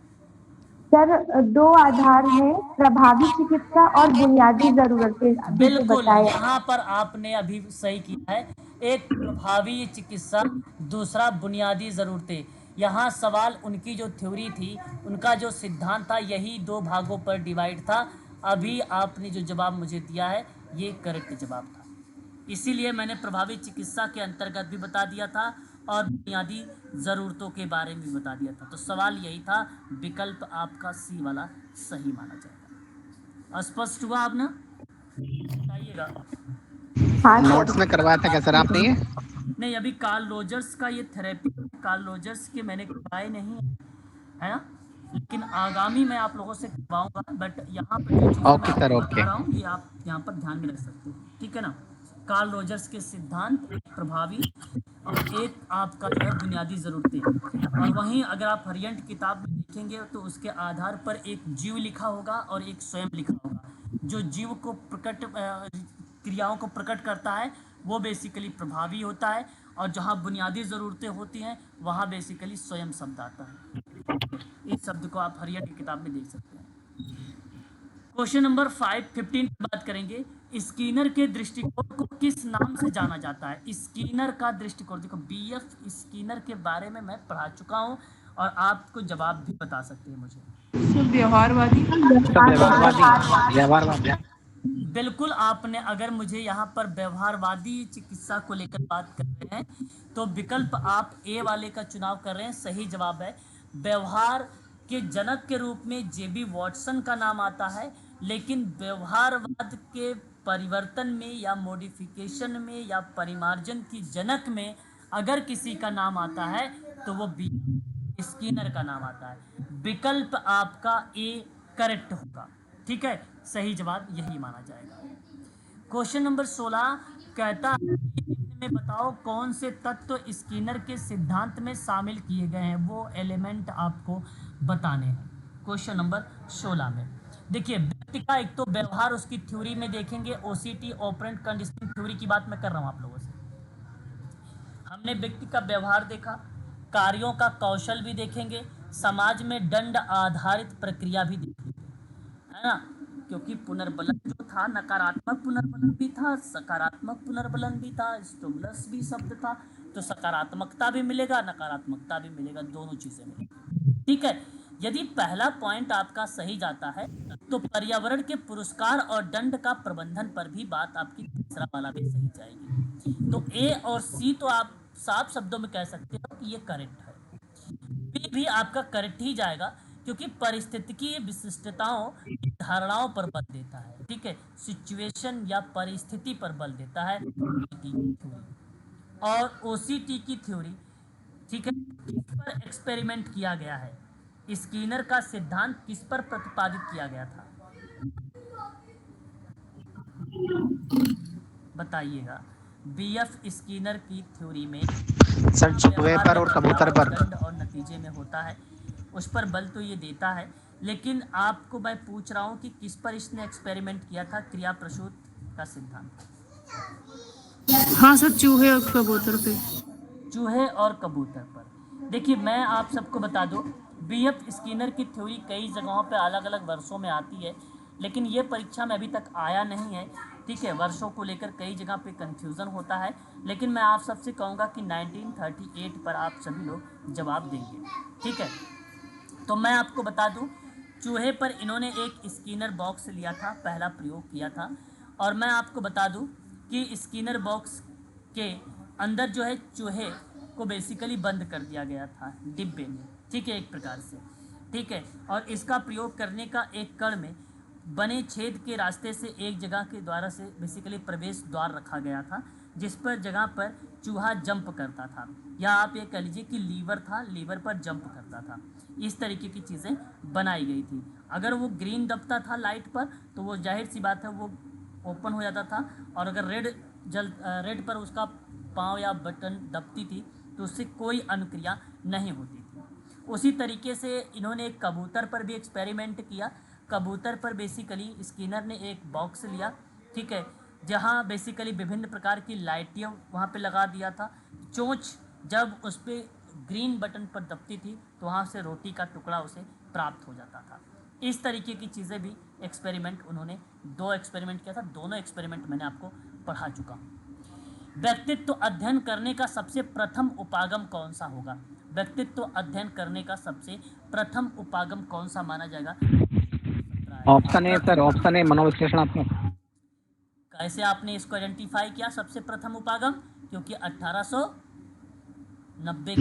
सर 2 आधार हैं, प्रभावी चिकित्सा और बुनियादी जरूरतें, अभी जो बिल्कुल, बताया। यहाँ पर आपने अभी सही किया है। एक प्रभावी चिकित्सा, दूसरा बुनियादी ज़रूरतें। यहाँ सवाल उनकी जो थ्योरी थी, उनका जो सिद्धांत था, यही 2 भागों पर डिवाइड था। अभी आपने जो जवाब मुझे दिया है ये करेक्ट जवाब था, इसीलिए मैंने प्रभावी चिकित्सा के अंतर्गत भी बता दिया था और बुनियादी ज़रूरतों के बारे में भी बता दिया था। तो सवाल यही था, विकल्प आपका सी वाला सही माना जाएगा। स्पष्ट हुआ आप ना? बताइएगा। हाँ नोट्स में करवाया था क्या सर आपने ये? नहीं, अभी कार्ल रोजर्स का ये थेरेपी, कार्ल रोजर्स के मैंने करवाए नहीं है ना, लेकिन आगामी मैं आप लोगों से करवाऊंगा। बट यहाँ पर जो चीज़ें ओके मैं सर, आपको ओके। बता रहा हूँ ये आप यहाँ पर ध्यान में रख सकते हैं, ठीक है ना। कार्ल रोजर्स के सिद्धांत, एक प्रभावी और एक आपका जो है बुनियादी ज़रूरतें। और वहीं अगर आप हरियंट किताब में देखेंगे तो उसके आधार पर एक जीव लिखा होगा और एक स्वयं लिखा होगा। जो जीव को प्रकट क्रियाओं को प्रकट करता है वो बेसिकली प्रभावी होता है, और जहाँ बुनियादी ज़रूरतें होती हैं वहाँ बेसिकली स्वयं शब्द आता है। इस शब्द को आप हरियंट की किताब में देख सकते हैं। क्वेश्चन नंबर 15 की बात करेंगे। स्कीनर के दृष्टिकोण को किस नाम से जाना जाता है? स्कीनर का दृष्टिकोण, देखो बीएफ स्कीनर के बारे में मैं पढ़ा चुका हूँ और आपको जवाब भी बता सकते हैं मुझे। व्यवहारवादी। व्यवहारवादी। बिल्कुल, आपने अगर मुझे यहाँ पर व्यवहारवादी चिकित्सा को लेकर बात कर रहे हैं तो विकल्प आप ए वाले का चुनाव कर रहे हैं, सही जवाब है। व्यवहार के जनक के रूप में जेबी वॉटसन का नाम आता है, लेकिन व्यवहारवाद के परिवर्तन में या मॉडिफिकेशन में या परिमार्जन की जनक में अगर किसी का नाम आता है तो वो बी स्किनर का नाम आता है। विकल्प आपका ए करेक्ट होगा, ठीक है, सही जवाब यही माना जाएगा। क्वेश्चन नंबर 16 कहता है कि निम्न में बताओ कौन से तत्व स्किनर के सिद्धांत में शामिल किए गए हैं, वो एलिमेंट आपको बताने हैं। क्वेश्चन नंबर 16 में देखिए, व्यक्ति का एक तो व्यवहार उसकी थ्योरी में देखेंगे, ओसीटी ऑपरेंट कंडीशनिंग थ्योरी की बात मैं कर रहा हूँ आप लोगों से। हमने व्यक्ति का व्यवहार देखा, कार्यों का कौशल भी देखेंगे, समाज में दंड आधारित प्रक्रिया भी देखेंगे, है ना, क्योंकि पुनर्बलन जो था नकारात्मक पुनर्बलन भी था, सकारात्मक पुनर्बलन भी था, स्टिमुलस भी शब्द था, तो सकारात्मकता भी मिलेगा, नकारात्मकता भी मिलेगा, दोनों चीजें मिलेगी। ठीक है, यदि पहला पॉइंट आपका सही जाता है तो पर्यावरण के पुरस्कार और दंड का प्रबंधन पर भी बात आपकी तीसरा वाला भी सही जाएगी। तो ए और सी तो आप साफ शब्दों में कह सकते हो कि ये करेक्ट है। बी भी आपका करेक्ट ही जाएगा, क्योंकि परिस्थितिकीय विशिष्टताओं की धारणाओं पर बल देता है। ठीक है, सिचुएशन या परिस्थिति पर बल देता है OCT की थ्योरी। और ओसीटी की थ्योरी, ठीक है, किस पर एक्सपेरिमेंट किया गया है, स्किनर का सिद्धांत किस पर प्रतिपादित किया गया था, बताइएगा। बीएफ स्किनर की थ्योरी में सर चूहे पर और कबूतर पर। दंड और नतीजे में होता है, उस पर बल तो ये देता है, लेकिन आपको मैं पूछ रहा हूँ कि किस पर इसने एक्सपेरिमेंट किया था, क्रिया प्रसूत का सिद्धांत। हाँ सर, चूहे और कबूतर पे। चूहे और कबूतर पर। देखिए, मैं आप सबको बता दूं, बीएफ स्किनर की थ्योरी कई जगहों पे अलग अलग वर्षों में आती है, लेकिन ये परीक्षा में अभी तक आया नहीं है। ठीक है, वर्षों को लेकर कई जगह पे कंफ्यूजन होता है, लेकिन मैं आप सबसे कहूँगा कि 1938 पर आप सभी लोग जवाब देंगे। ठीक है, तो मैं आपको बता दूं, चूहे पर इन्होंने एक स्किनर बॉक्स लिया था, पहला प्रयोग किया था, और मैं आपको बता दूं कि स्किनर बॉक्स के अंदर जो है चूहे को बेसिकली बंद कर दिया गया था डिब्बे में। ठीक है, एक प्रकार से। ठीक है, और इसका प्रयोग करने का एक कण में बने छेद के रास्ते से एक जगह के द्वारा से बेसिकली प्रवेश द्वार रखा गया था, जिस पर जगह पर चूहा जंप करता था, या आप ये कह लीजिए कि लीवर था, लीवर पर जंप करता था। इस तरीके की चीज़ें बनाई गई थी। अगर वो ग्रीन दबता था लाइट पर तो वो जाहिर सी बात है वो ओपन हो जाता था, और अगर रेड पर उसका पाँव या बटन दबती थी तो उससे कोई अनुक्रिया नहीं होती थी। उसी तरीके से इन्होंने एक कबूतर पर भी एक्सपेरिमेंट किया। कबूतर पर बेसिकली स्किनर ने एक बॉक्स लिया, ठीक है, जहाँ बेसिकली विभिन्न प्रकार की लाइटियाँ वहाँ पे लगा दिया था। चोंच जब उस पर ग्रीन बटन पर दबती थी तो वहाँ से रोटी का टुकड़ा उसे प्राप्त हो जाता था। इस तरीके की चीज़ें भी एक्सपेरिमेंट उन्होंने 2 एक्सपेरिमेंट किया था, दोनों एक्सपेरिमेंट मैंने आपको पढ़ा चुका हूँ। व्यक्तित्व अध्ययन करने का सबसे प्रथम उपागम कौन सा होगा? व्यक्तित्व अध्ययन करने का सबसे प्रथम उपागम कौन सा माना जाएगा? Option A sir, option A मनोविश्लेषणात्मक। कैसे आपने इसको आइडेंटिफाई किया सबसे प्रथम उपागम? क्योंकि 1890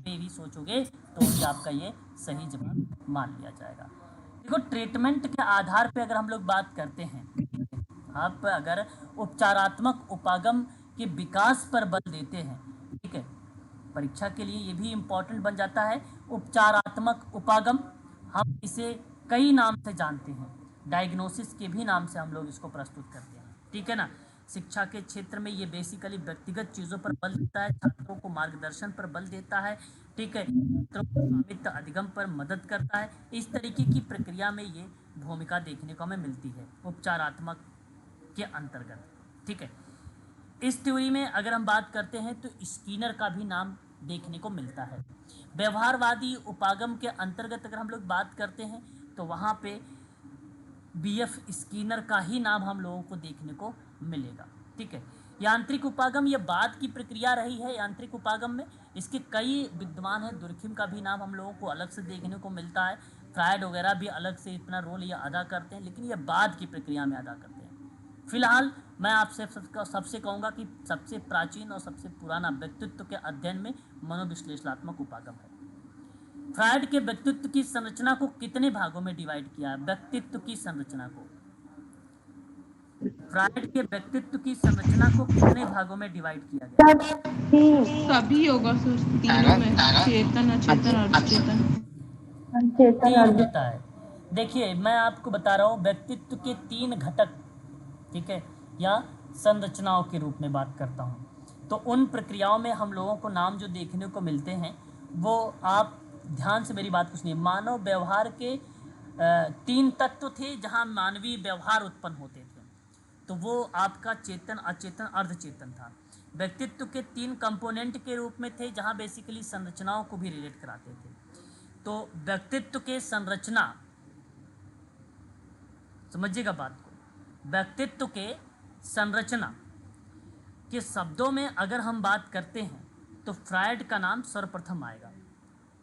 पे भी सोचोगे तो भी आपका ये सही जवाब मान लिया जाएगा। देखो, ट्रीटमेंट के आधार पे अगर हम लोग बात करते हैं, आप अगर उपचारात्मक उपागम के विकास पर बल देते हैं, ठीक है, परीक्षा के लिए ये भी इम्पोर्टेंट बन जाता है। उपचारात्मक उपागम हम इसे कई नाम से जानते हैं, डायग्नोसिस के भी नाम से हम लोग इसको प्रस्तुत करते हैं। ठीक है ना, शिक्षा के क्षेत्र में ये बेसिकली व्यक्तिगत चीज़ों पर बल देता है, छात्रों को मार्गदर्शन पर बल देता है, ठीक है, छात्रों को स्वामित्व अधिगम पर मदद करता है। इस तरीके की प्रक्रिया में ये भूमिका देखने को हमें मिलती है उपचारात्मक के अंतर्गत। ठीक है, इस थ्योरी में अगर हम बात करते हैं तो स्किनर का भी नाम देखने को मिलता है। व्यवहारवादी उपागम के अंतर्गत अगर हम लोग बात करते हैं तो वहाँ पे बीएफ स्किनर का ही नाम हम लोगों को देखने को मिलेगा। ठीक है, यांत्रिक उपागम ये बाद की प्रक्रिया रही है। यांत्रिक उपागम में इसके कई विद्वान हैं, दुर्खिम का भी नाम हम लोगों को अलग से देखने को मिलता है, फ्रायड वगैरह भी अलग से इतना रोल ये अदा करते हैं, लेकिन ये बाद की प्रक्रिया में अदा करते हैं। फिलहाल मैं आपसे सबसे कहूँगा कि सबसे प्राचीन और सबसे पुराना व्यक्तित्व के अध्ययन में मनोविश्लेषणात्मक उपागम है। फ्रायड के व्यक्तित्व की संरचना को कितने भागों में डिवाइड किया है? व्यक्तित्व की संरचना को, फ्रायड के व्यक्तित्व की संरचना को कितने भागों में डिवाइड किया गया? सभी होगा सर, तीनों में, चेतन, अचेतन और अचेतन। तीन होता है। देखिए, मैं आपको बता रहा हूँ व्यक्तित्व के 3 घटक, ठीक है, या संरचनाओं के रूप में बात करता हूँ। तो उन प्रक्रियाओं में हम लोगों को नाम जो देखने को मिलते हैं वो आप ध्यान से मेरी बात को सुनिए। मानव व्यवहार के 3 तत्व थे जहाँ मानवीय व्यवहार उत्पन्न होते थे। तो वो आपका चेतन, अचेतन, अर्धचेतन था। व्यक्तित्व के 3 कंपोनेंट के रूप में थे जहाँ बेसिकली संरचनाओं को भी रिलेट कराते थे। तो व्यक्तित्व के संरचना, समझिएगा बात को, व्यक्तित्व के संरचना के शब्दों में अगर हम बात करते हैं तो फ्रायड का नाम सर्वप्रथम आएगा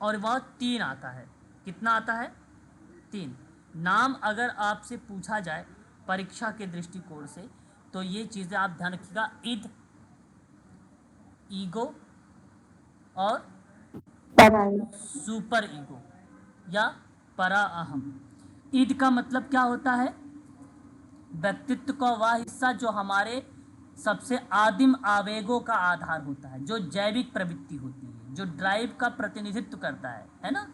और वह 3 आता है। कितना आता है? 3 नाम। अगर आपसे पूछा जाए परीक्षा के दृष्टिकोण से तो ये चीज़ें आप ध्यान रखिएगा, इद, ईगो और सुपर ईगो या परा अहम। ईद का मतलब क्या होता है? व्यक्तित्व का वह हिस्सा जो हमारे सबसे आदिम आवेगों का आधार होता है, जो जैविक प्रवृत्ति होती है, जो ड्राइव का प्रतिनिधित्व करता है ना।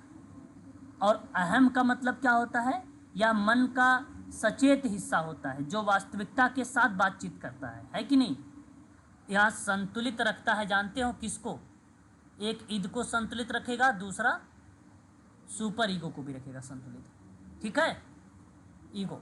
और अहम का मतलब क्या होता है? या मन का सचेत हिस्सा होता है जो वास्तविकता के साथ बातचीत करता है कि नहीं। यह संतुलित रखता है, जानते हो किसको? एक ईद को संतुलित रखेगा, दूसरा सुपर ईगो को भी रखेगा संतुलित, ठीक है, ईगो।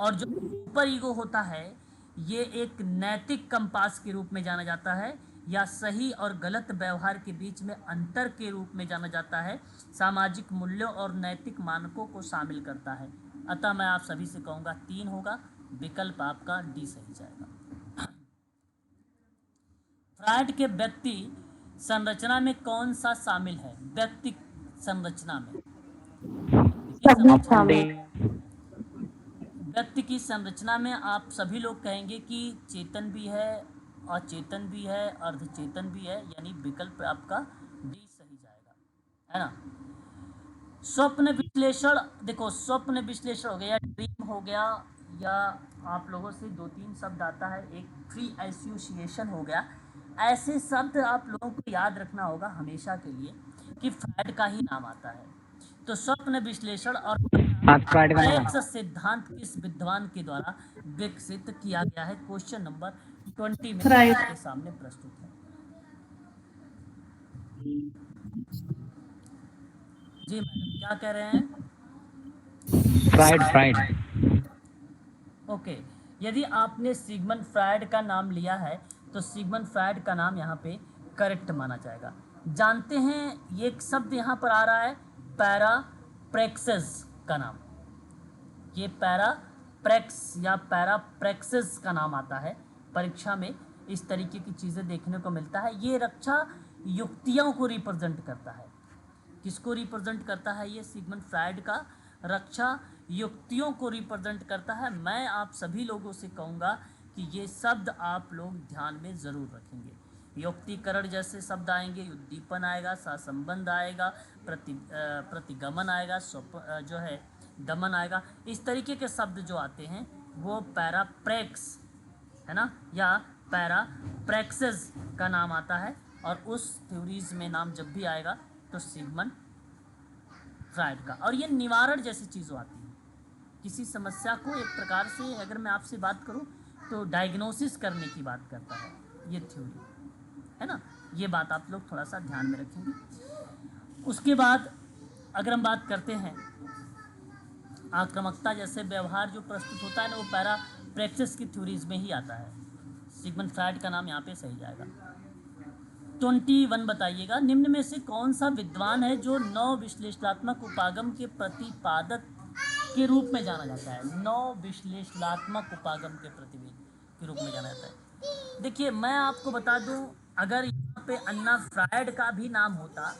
और जो सुपर ईगो होता है ये एक नैतिक कंपास के रूप में जाना जाता है या सही और गलत व्यवहार के बीच में अंतर के रूप में जाना जाता है, सामाजिक मूल्यों और नैतिक मानकों को शामिल करता है। अतः मैं आप सभी से कहूँगा 3 होगा, विकल्प आपका डी सही जाएगा। फ्रायड के व्यक्ति संरचना में कौन सा शामिल है? व्यक्ति संरचना में व्यक्ति की संरचना में आप सभी लोग कहेंगे कि चेतन भी है, अचेतन भी है, अर्धचेतन भी है, यानी विकल्प आपका डी सही जाएगा, है ना। स्वप्न विश्लेषण, देखो स्वप्न विश्लेषण हो गया या ड्रीम हो गया, या आप लोगों से 2-3 शब्द आता है, एक फ्री एसोसिएशन हो गया। ऐसे शब्द आप लोगों को याद रखना होगा हमेशा के लिए कि फ्रायड का ही नाम आता है। तो स्वप्न विश्लेषण और सिद्धांत किस विद्वान के द्वारा विकसित किया गया है? क्वेश्चन नंबर 20 में आपके सामने प्रस्तुत है। जी मैडम क्या कह रहे हैं? फ्रायड। ओके, यदि आपने सिगमंड फ्रायड का नाम लिया है तो सिगमंड फ्रायड का नाम यहाँ पे करेक्ट माना जाएगा। जानते हैं ये एक शब्द यहाँ पर आ रहा है पैराप्रेक्सिस का नाम। ये पैराप्रेक्स या पैराप्रेक्सिस का नाम आता है परीक्षा में, इस तरीके की चीज़ें देखने को मिलता है। ये रक्षा युक्तियों को रिप्रेजेंट करता है। किसको रिप्रेजेंट करता है? ये सिगमंड फ्रायड का रक्षा युक्तियों को रिप्रेजेंट करता है। मैं आप सभी लोगों से कहूँगा कि ये शब्द आप लोग ध्यान में ज़रूर रखेंगे। युक्तिकरण जैसे शब्द आएंगे, उद्दीपन आएगा, सहसंबंध आएगा, प्रतिगमन आएगा, जो है दमन आएगा। इस तरीके के शब्द जो आते हैं वो पैराप्रेक्स, है ना, या पैराप्रेक्सिस का नाम आता है। और उस थ्योरीज में नाम जब भी आएगा तो सिगमंड फ्रायड का। और ये निवारण जैसी चीज़ों आती है, किसी समस्या को एक प्रकार से अगर मैं आपसे बात करूं तो डायग्नोसिस करने की बात करता है ये थ्योरी, है ना। ये बात आप लोग थोड़ा सा ध्यान में रखेंगे। उसके बाद अगर हम बात करते हैं आक्रामकता जैसे व्यवहार जो प्रस्तुत होता है ना, वो पैराप्रेक्सिस की थ्योरीज में ही आता है। सिगमंड फ्रायड का नाम यहाँ पे सही जाएगा। 21 बताइएगा, निम्न में से कौन सा विद्वान है जो नव विश्लेषणात्मक उपागम के प्रतिपादक के रूप में जाना जाता है? नव विश्लेषणात्मक उपागम के प्रतिवेद के रूप में जाना जाता है। देखिए मैं आपको बता दूं, अगर यहाँ पे अन्ना फ्रायड का भी नाम होता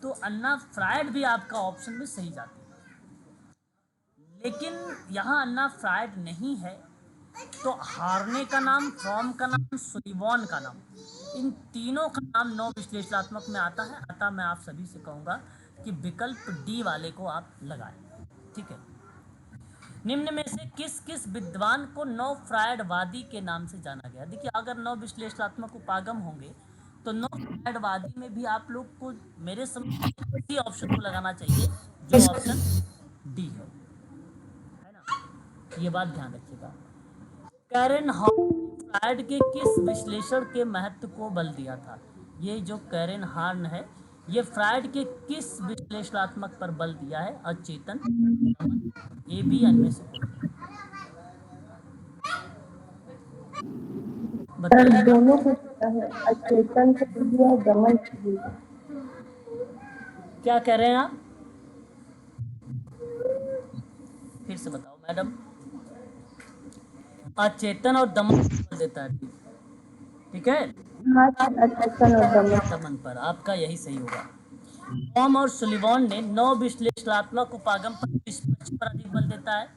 तो अन्ना फ्रायड भी आपका ऑप्शन में सही जाती, लेकिन यहाँ अन्ना फ्रायड नहीं है तो हार्ने का नाम, फ्रॉम का नाम, सुलिवान का नाम, इन तीनों का नाम नव विश्लेषणात्मक में आता है। अतः मैं आप सभी से कहूँगा कि विकल्प डी वाले को आप लगाएं, ठीक है। निम्न में से किस किस विद्वान को नव फ्रायडवादी के नाम से जाना गया? देखिए अगर नव विश्लेषणात्मक उपागम होंगे तो नव फ्रायडवादी में भी आप लोग को मेरे समझ इसी ऑप्शन को लगाना चाहिए जो ऑप्शन डी है ना। ये बात ध्यान रखिएगा। कैरन हॉर्न ने फ्रायड के किस विश्लेषण के महत्व को बल दिया था? ये जो कैरन हॉर्न है, ये फ्रायड के किस विश्लेषणात्मक पर बल दिया है? अचेतन, दमन, ए बी, इनमें से कोई? सर बताइए। दोनों कुछ अचेतन से भी है, दमन से भी है। क्या कह रहे हैं आप? फिर से बताओ मैडम। अचेतन और दमन पर बल देता है, ठीक है। हाँ सर, अचेतन और दमन। दमन पर आपका यही सही होगा। बॉम और सुलिवान ने 9 विश्लेषणात्मक उपागम पर किस पक्ष पर अधिक बल देता है?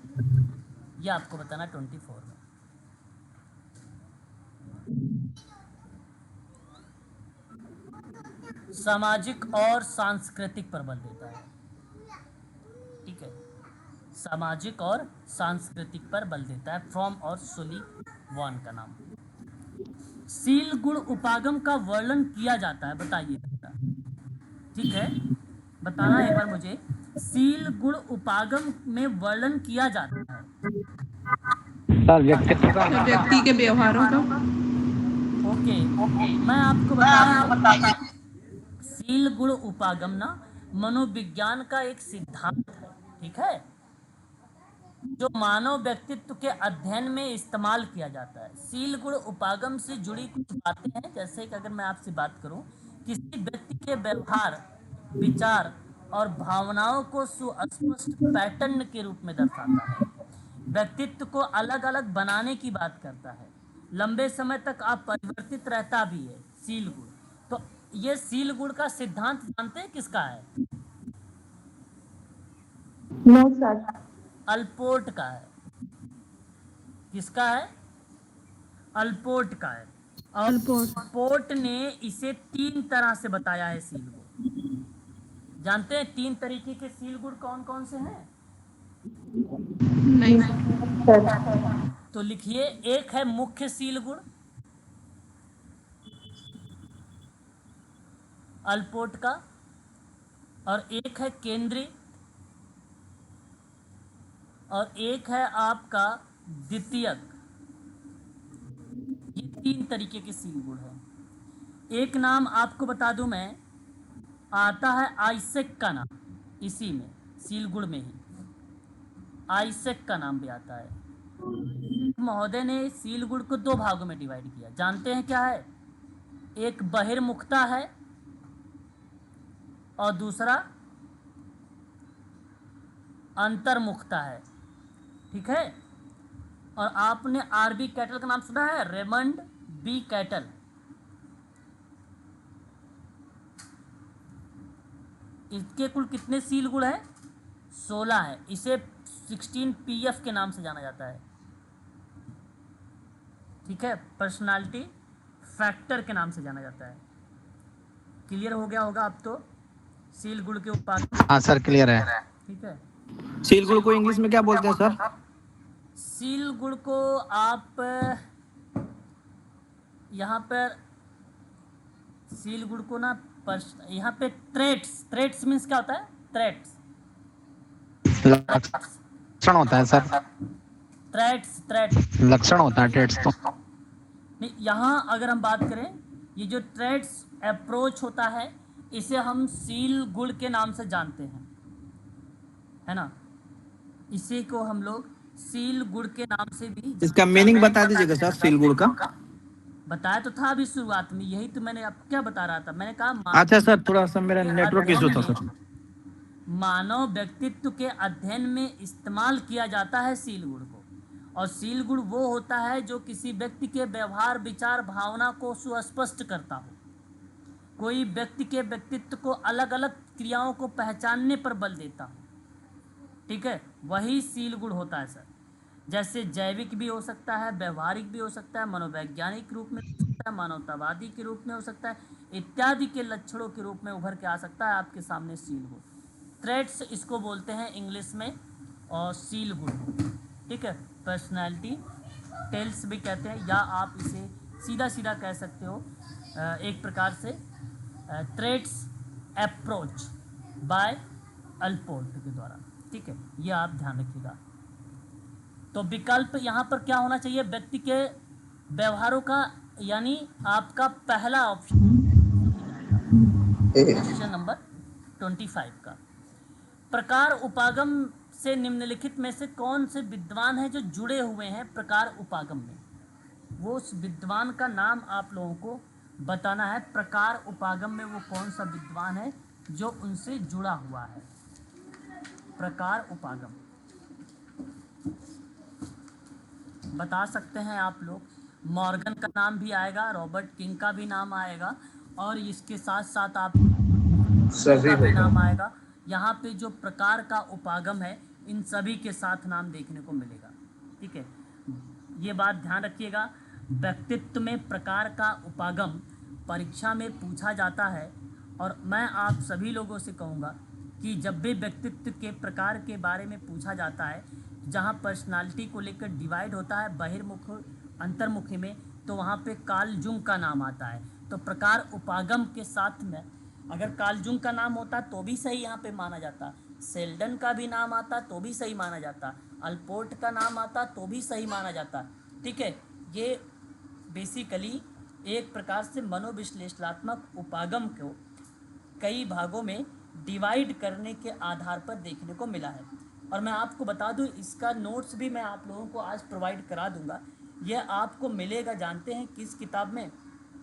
ये आपको बताना 24 में। सामाजिक और सांस्कृतिक पर बल देता है, ठीक है। सामाजिक और सांस्कृतिक पर बल देता है, फ्रॉम और सुलिवान का नाम। सील गुण उपागम का वर्णन किया जाता है, बताइए बेटा, ठीक है। बताना एक बार मुझे, सील गुण उपागम में वर्णन किया जाता है। सर व्यक्तित्व का। सर व्यक्ति के व्यवहारों का। ओके, मैं आपको बता दूं, सील गुण उपागम ना मनोविज्ञान का एक सिद्धांत है, ठीक है, जो मानव व्यक्तित्व के अध्ययन में इस्तेमाल किया जाता है। सील गुण उपागम से जुड़ी कुछ बातें हैं, जैसे कि अगर मैं आपसे बात करूं, किसी व्यक्ति के व्यवहार, विचार और भावनाओं को सुस्पष्ट पैटर्न के रूप में दर्शाता है, व्यक्तित्व को अलग अलग बनाने की बात करता है, लंबे समय तक अपरिवर्तित रहता भी है सील गुण। तो ये सील गुण का सिद्धांत जानते हैं किसका है? No sir. अल्पोर्ट का है। किसका है? अल्पोर्ट का है। और अल्पोर्ट ने इसे 3 तरह से बताया है सील गुण। जानते हैं 3 तरीके के सील गुण कौन कौन से हैं? नहीं सर तो लिखिए, एक है मुख्य सील गुण अल्पोर्ट का, और एक है केंद्रीय, और एक है आपका द्वितीयक। ये 3 तरीके के सील गुण हैं। एक नाम आपको बता दूं मैं, आता है आइसेक का नाम, इसी में सील गुण में ही आइसेक का नाम भी आता है। महोदय ने सील गुण को 2 भागों में डिवाइड किया, जानते हैं क्या है? एक बहिर्मुखता है और दूसरा अंतर्मुखता है, ठीक है। और आपने आरबी कैटल का नाम सुना है? Raymond B Cattell. इसके कुल कितने सील गुण है? 16 है। इसे 16 पीएफ के नाम से जाना जाता है, ठीक है, पर्सनालिटी फैक्टर के नाम से जाना जाता है। क्लियर हो गया होगा अब तो सील गुण के उपागम, हाँ सर क्लियर है। ठीक है। सील गुण को इंग्लिश में क्या बोलते हैं सर? सील गुण को आप यहाँ पर सील गुण को ना यहाँ पे ट्रेट्स मीन्स क्या होता है? ट्रेट्स लक्षण होता है सर। ट्रेट्स लक्षण होता है ट्रेड्स तो। नहीं, यहाँ अगर हम बात करें, ये जो ट्रेट्स अप्रोच होता है, इसे हम सील गुण के नाम से जानते हैं, है ना। इसी को हम लोग सील गुण के नाम से भी इसका मीनिंग बता दीजिएगा सर सील गुण का। बताया तो था अभी शुरुआत में, यही तो मैंने आपको क्या बता रहा था, मैंने कहा अच्छा सर, थोड़ा सा मेरा नेटवर्क इशू था सर। मानव व्यक्तित्व के अध्ययन में इस्तेमाल किया जाता है सील गुण को। और सील गुण वो होता है जो किसी व्यक्ति के व्यवहार, विचार, भावना को सुस्पष्ट करता हो, कोई व्यक्ति के व्यक्तित्व को अलग अलग क्रियाओं को पहचानने पर बल देता हो, ठीक है, वही सील गुण होता है सर। जैसे जैविक भी हो सकता है, व्यवहारिक भी हो सकता है, मनोवैज्ञानिक रूप में हो सकता है, मानवतावादी के रूप में हो सकता है, इत्यादि के लक्षणों के रूप में उभर के आ सकता है आपके सामने सील गुण। ट्रेट्स इसको बोलते हैं इंग्लिश में, और सील गुण, ठीक है, पर्सनालिटी टेल्स भी कहते हैं, या आप इसे सीधा सीधा कह सकते हो एक प्रकार से ट्रेट्स अप्रोच बाय अल्पोर्ट के द्वारा, ठीक है, ये आप ध्यान रखिएगा। तो विकल्प यहाँ पर क्या होना चाहिए? व्यक्ति के व्यवहारों का, यानी आपका पहला ऑप्शन ए क्वेश्चन नंबर 25 का। प्रकार उपागम से निम्नलिखित में से कौन से विद्वान हैं जो जुड़े हुए हैं प्रकार उपागम में? वो उस विद्वान का नाम आप लोगों को बताना है। प्रकार उपागम में वो कौन सा विद्वान है जो उनसे जुड़ा हुआ है? प्रकार उपागम बता सकते हैं आप लोग। मॉर्गन का नाम भी आएगा, रॉबर्ट किंग का भी नाम आएगा, और इसके साथ साथ आप सभी का भी होगा। नाम आएगा। यहाँ पे जो प्रकार का उपागम है, इन सभी के साथ नाम देखने को मिलेगा। ठीक है, ये बात ध्यान रखिएगा। व्यक्तित्व में प्रकार का उपागम परीक्षा में पूछा जाता है, और मैं आप सभी लोगों से कहूँगा कि जब भी व्यक्तित्व के प्रकार के बारे में पूछा जाता है, जहाँ पर्सनालिटी को लेकर डिवाइड होता है बहिर्मुख अंतर्मुखी में, तो वहाँ पे कार्ल जुंग का नाम आता है। तो प्रकार उपागम के साथ में अगर कार्ल जुंग का नाम होता तो भी सही यहाँ पे माना जाता, सेल्डन का भी नाम आता तो भी सही माना जाता, अल्पोर्ट का नाम आता तो भी सही माना जाता। ठीक है, ये बेसिकली एक प्रकार से मनोविश्लेषणात्मक उपागम को कई भागों में डिवाइड करने के आधार पर देखने को मिला है। और मैं आपको बता दूं, इसका नोट्स भी मैं आप लोगों को आज प्रोवाइड करा दूंगा। यह आपको मिलेगा, जानते हैं किस किताब में?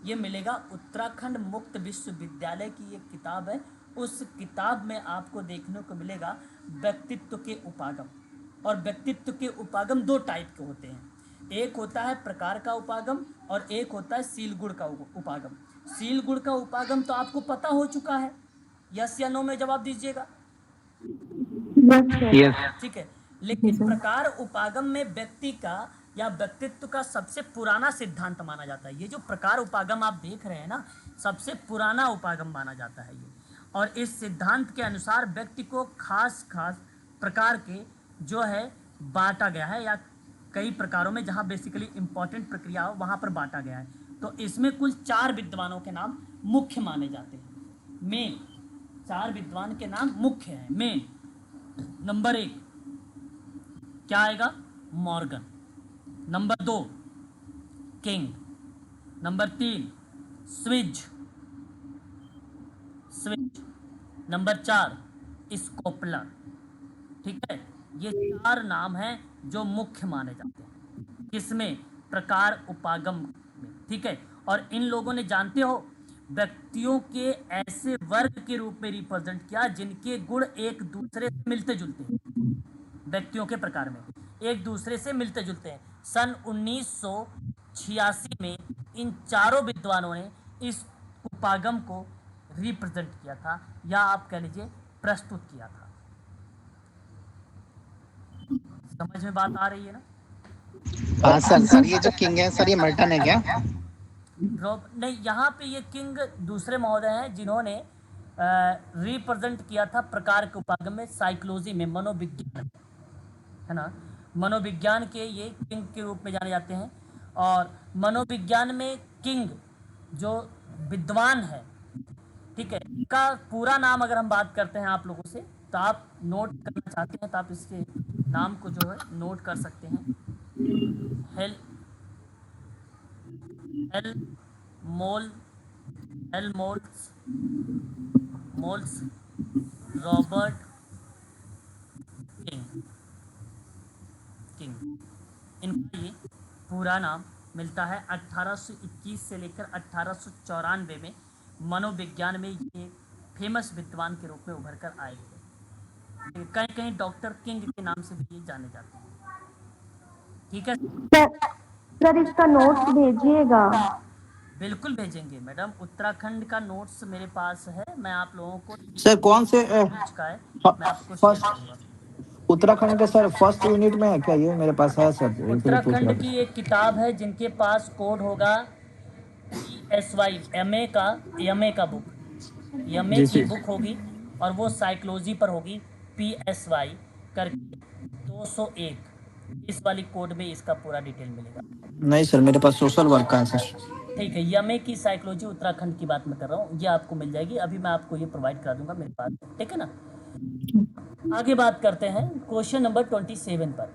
ये मिलेगा उत्तराखंड मुक्त विश्वविद्यालय की एक किताब है। उस किताब में आपको देखने को मिलेगा व्यक्तित्व के उपागम। और व्यक्तित्व के उपागम दो टाइप के होते हैं, एक होता है प्रकार का उपागम और एक होता है सीलगुण का उपागम। सीलगुण का उपागम तो आपको पता हो चुका है, यस या नो में जवाब दीजिएगा। यस। ठीक है, लेकिन प्रकार उपागम में व्यक्ति का या व्यक्तित्व का सबसे पुराना सिद्धांत माना जाता है। ये जो प्रकार उपागम आप देख रहे हैं ना, सबसे पुराना उपागम माना जाता है ये। और इस सिद्धांत के अनुसार व्यक्ति को खास प्रकार के जो है बांटा गया है, या कई प्रकारों में जहाँ बेसिकली इंपॉर्टेंट प्रक्रिया हो वहाँ पर बांटा गया है। तो इसमें कुल 4 विद्वानों के नाम मुख्य माने जाते हैं। मेन 4 विद्वान के नाम मुख्य हैं। मेन नंबर 1 क्या आएगा? Morgan. Number 2 king. Number 3 Swiss. Number 4 स्कोपलर। ठीक है, ये 4 नाम हैं जो मुख्य माने जाते हैं किसमें? प्रकार उपागम में। ठीक है, और इन लोगों ने, जानते हो, व्यक्तियों के ऐसे वर्ग के रूप में रिप्रेजेंट किया जिनके गुण एक दूसरे से मिलते जुलते हैं। व्यक्तियों के प्रकार में एक दूसरे से मिलते जुलते हैं। सन 1986 में इन चारों विद्वानों ने इस उपागम को रिप्रेजेंट किया था, या आप कह लीजिए प्रस्तुत किया था। समझ में बात आ रही है ना? हाँ सर, ये जो किंग है सर, ये मर्टन है क्या? नहीं, यहाँ पे ये किंग दूसरे महोदय हैं जिन्होंने रिप्रेजेंट किया था प्रकार के उपागम में, साइकोलॉजी में, मनोविज्ञान है ना, मनोविज्ञान के ये किंग के रूप में जाने जाते हैं। और मनोविज्ञान में किंग जो विद्वान है, ठीक है, का पूरा नाम अगर हम बात करते हैं आप लोगों से, तो आप नोट करना चाहते हैं तो आप इसके नाम को जो है नोट कर सकते हैं। Moles Robert king. इनका ये पूरा नाम मिलता है 1821 से लेकर 1894 में मनोविज्ञान में ये फेमस विद्वान के रूप में उभर कर आए थे। कहीं कहीं डॉक्टर किंग के नाम से भी ये जाने जाते हैं। ठीक है सर, इसका नोट्स भेजिएगा। बिल्कुल भेजेंगे मैडम, उत्तराखंड का नोट्स मेरे पास है, मैं आप लोगों को सर कौन से का है, मैं आपको शेयर करूंगा। उत्तराखंड के सर फर्स्ट यूनिट में है क्या? ये मेरे पास है सर, इसलिए पूछ रहा उत्तराखंड था। की एक किताब है जिनके पास कोड होगा PSY, MA का बुक, MA जी, की जी। बुक होगी, और वो साइकोलॉजी पर होगी, PSY करके 201। इस वाली कोड में इसका पूरा डिटेल मिलेगा। नहीं सर, मेरे पास सोशल वर्क का है सर। ठीक है, MA की साइकोलॉजी उत्तराखंड की बात मैं कर रहा हूँ, ये आपको मिल जाएगी। अभी मैं आपको ये प्रोवाइड करा दूंगा मेरे पास, ठीक है ना। आगे बात करते हैं क्वेश्चन नंबर 27 पर।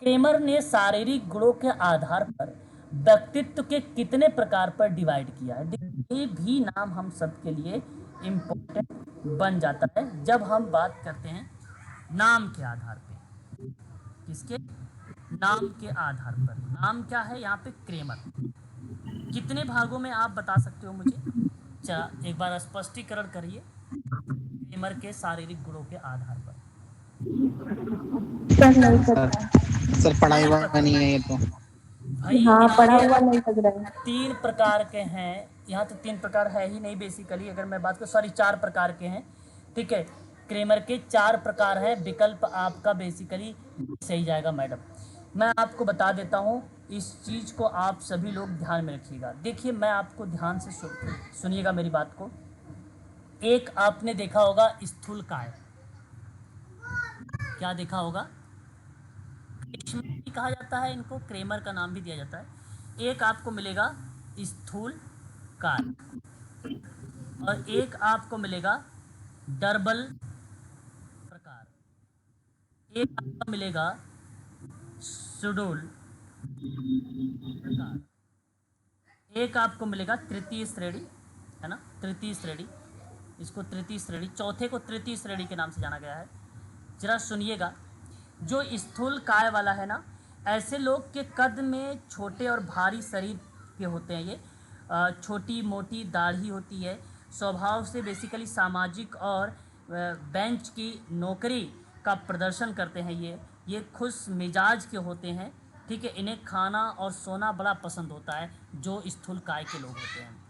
क्रेमर ने शारीरिक गुणों के आधार पर व्यक्तित्व के कितने प्रकार पर डिवाइड किया है? देखिए, ये भी नाम हम सबके लिए इम्पोर्टेंट बन जाता है जब हम बात करते हैं नाम के आधार पे। किसके? नाम के आधार पर। नाम क्या है यहाँ पे? क्रेमर। कितने भागों में आप बता सकते हो मुझे? चला एक बार स्पष्टीकरण करिए क्रेमर के शारीरिक गुणों के आधार पर। सर नहीं पता। सर पढ़ाई हुआ नहीं है ये तो। भाई हाँ, यहाँ पढ़ा पे हुआ नहीं लग रहा है। 3 प्रकार के हैं। यहाँ तो 3 प्रकार है ही नहीं बेसिकली, अगर मैं बात करूँ, सॉरी 4 प्रकार के हैं। ठीक है, क्रेमर के 4 प्रकार है। विकल्प आपका बेसिकली सही जाएगा मैडम। मैं आपको बता देता हूँ, इस चीज़ को आप सभी लोग ध्यान में रखिएगा। देखिए, मैं आपको ध्यान से सुनिएगा मेरी बात को। एक आपने देखा होगा स्थूलकाय। क्या देखा होगा? ग्रीष्म भी कहा जाता है इनको, क्रेमर का नाम भी दिया जाता है। एक आपको मिलेगा स्थूल काय और एक आपको मिलेगा डर्बल प्रकार, एक आपको मिलेगा सुडोल प्रकार, एक आपको मिलेगा तृतीय श्रेणी, है ना, तृतीय श्रेणी। इसको तृतीय श्रेणी, चौथे को तृतीय श्रेणी के नाम से जाना गया है। जरा सुनिएगा, जो स्थूल काय वाला है ना, ऐसे लोग के कद में छोटे और भारी शरीर के होते हैं। ये छोटी मोटी दाढ़ी होती है। स्वभाव से बेसिकली सामाजिक और बेंच की नौकरी का प्रदर्शन करते हैं। ये खुश मिजाज के होते हैं। ठीक है, इन्हें खाना और सोना बड़ा पसंद होता है, जो स्थूल काय के लोग होते हैं।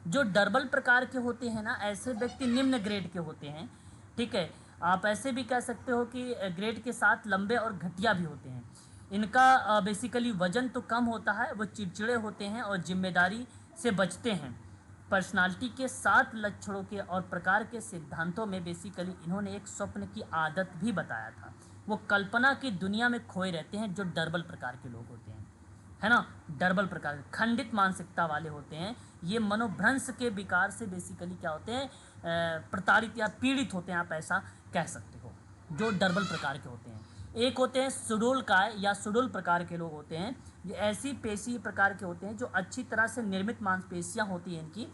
जो डर्बल प्रकार के होते हैं ना, ऐसे व्यक्ति निम्न ग्रेड के होते हैं। ठीक है, आप ऐसे भी कह सकते हो कि ग्रेड के साथ लंबे और घटिया भी होते हैं। इनका बेसिकली वजन तो कम होता है, वो चिड़चिड़े होते हैं और जिम्मेदारी से बचते हैं। पर्सनालिटी के 7 लक्षणों के और प्रकार के सिद्धांतों में बेसिकली इन्होंने एक स्वप्न की आदत भी बताया था। वो कल्पना की दुनिया में खोए रहते हैं, जो डर्बल प्रकार के लोग होते हैं, है ना। डर्बल प्रकार खंडित मानसिकता वाले होते हैं। ये मनोभ्रंश के विकार से बेसिकली क्या होते हैं, प्रताड़ित या पीड़ित होते हैं, आप ऐसा कह सकते हो, जो डर्बल प्रकार के होते हैं। एक होते हैं सुडोल काय या सुडोल प्रकार के लोग होते हैं। ये ऐसी पेशी प्रकार के होते हैं जो अच्छी तरह से निर्मित मांसपेशियां होती हैं इनकी,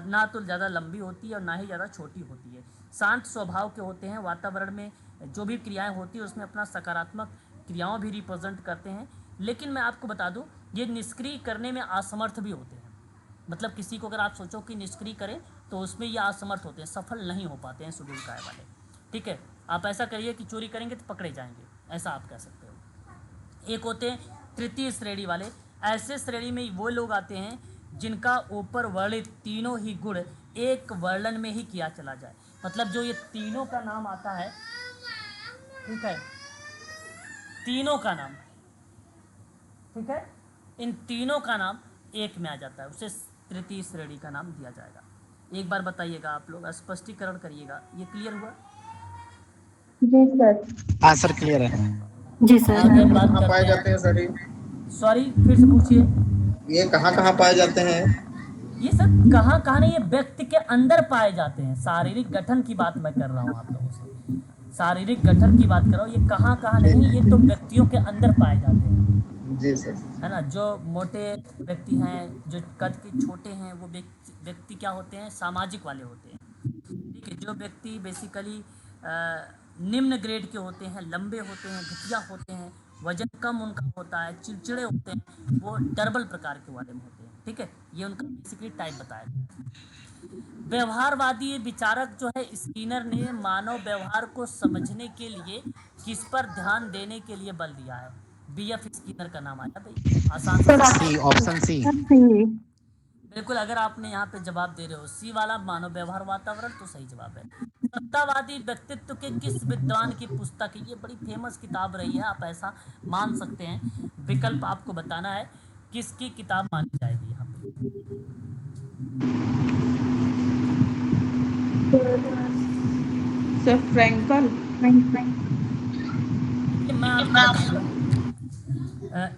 ना तो ज़्यादा लंबी होती है और ना ही ज़्यादा छोटी होती है। शांत स्वभाव के होते हैं। वातावरण में जो भी क्रियाएं होती है उसमें अपना सकारात्मक क्रियाओं भी रिप्रेजेंट करते हैं। लेकिन मैं आपको बता दूं, ये निष्क्रिय करने में असमर्थ भी होते हैं। मतलब किसी को अगर आप सोचो कि निष्क्रिय करें तो उसमें ये असमर्थ होते हैं, सफल नहीं हो पाते हैं सुडोल काय वाले। ठीक है, आप ऐसा करिए कि चोरी करेंगे तो पकड़े जाएंगे, ऐसा आप कह सकते हो। एक होते हैं तृतीय श्रेणी वाले। ऐसे श्रेणी में वो लोग आते हैं जिनका ऊपर वर्णित तीनों ही गुण एक वर्णन में ही किया चला जाए। मतलब जो ये तीनों का नाम आता है, ठीक है, तीनों का नाम, ठीक है, इन तीनों का नाम एक में आ जाता है, उसे तृतीय श्रेणी का नाम दिया जाएगा। एक बार बताइएगा, आप लोग स्पष्टीकरण करिएगा। ये क्लियर हुआ? जी सर। हाँ सर, क्लियर है। जी सर। आगे हम बात कहाँ करते पाए हैं। जाते हैं सर सॉरी, फिर से पूछिए। ये कहाँ पाए जाते हैं? ये सब कहाँ कहाँ नहीं, ये व्यक्ति के अंदर पाए जाते हैं। शारीरिक गठन की बात मैं कर रहा हूँ आप लोगों से, शारीरिक गठन की बात कर रहा हूँ। ये कहाँ कहाँ नहीं, ये तो व्यक्तियों के अंदर पाए जाते हैं। जी सर। है ना, जो मोटे व्यक्ति हैं, जो कद के छोटे हैं, वो व्यक्ति क्या होते हैं, सामाजिक वाले होते हैं। ठीक है, जो व्यक्ति बेसिकली निम्न ग्रेड के होते हैं, लंबे होते हैं, घटिया होते हैं, वजन कम उनका होता है, चिड़चिड़े होते हैं, वो डर्बल प्रकार के वाले में होते हैं। ठीक है, ये उनका बेसिकली टाइप बताया। व्यवहारवादी विचारक जो है स्किनर ने मानव व्यवहार को समझने के लिए किस पर ध्यान देने के लिए बल दिया है? बीएफ स्किनर का नाम आया भाई, आसान से। सी, ऑप्शन सी। बिल्कुल, अगर आपने यहाँ पे जवाब दे रहे हो सी वाला, मानव व्यवहार वातावरण, तो सही जवाब है। सत्तावादी व्यक्तित्व के किस विद्वान की पुस्तक है? ये बड़ी फेमस किताब रही है, आप ऐसा मान सकते हैं। विकल्प आपको बताना है, किसकी किताब मानी जाएगी यहाँ पे? Sir Frankl. मैं आपको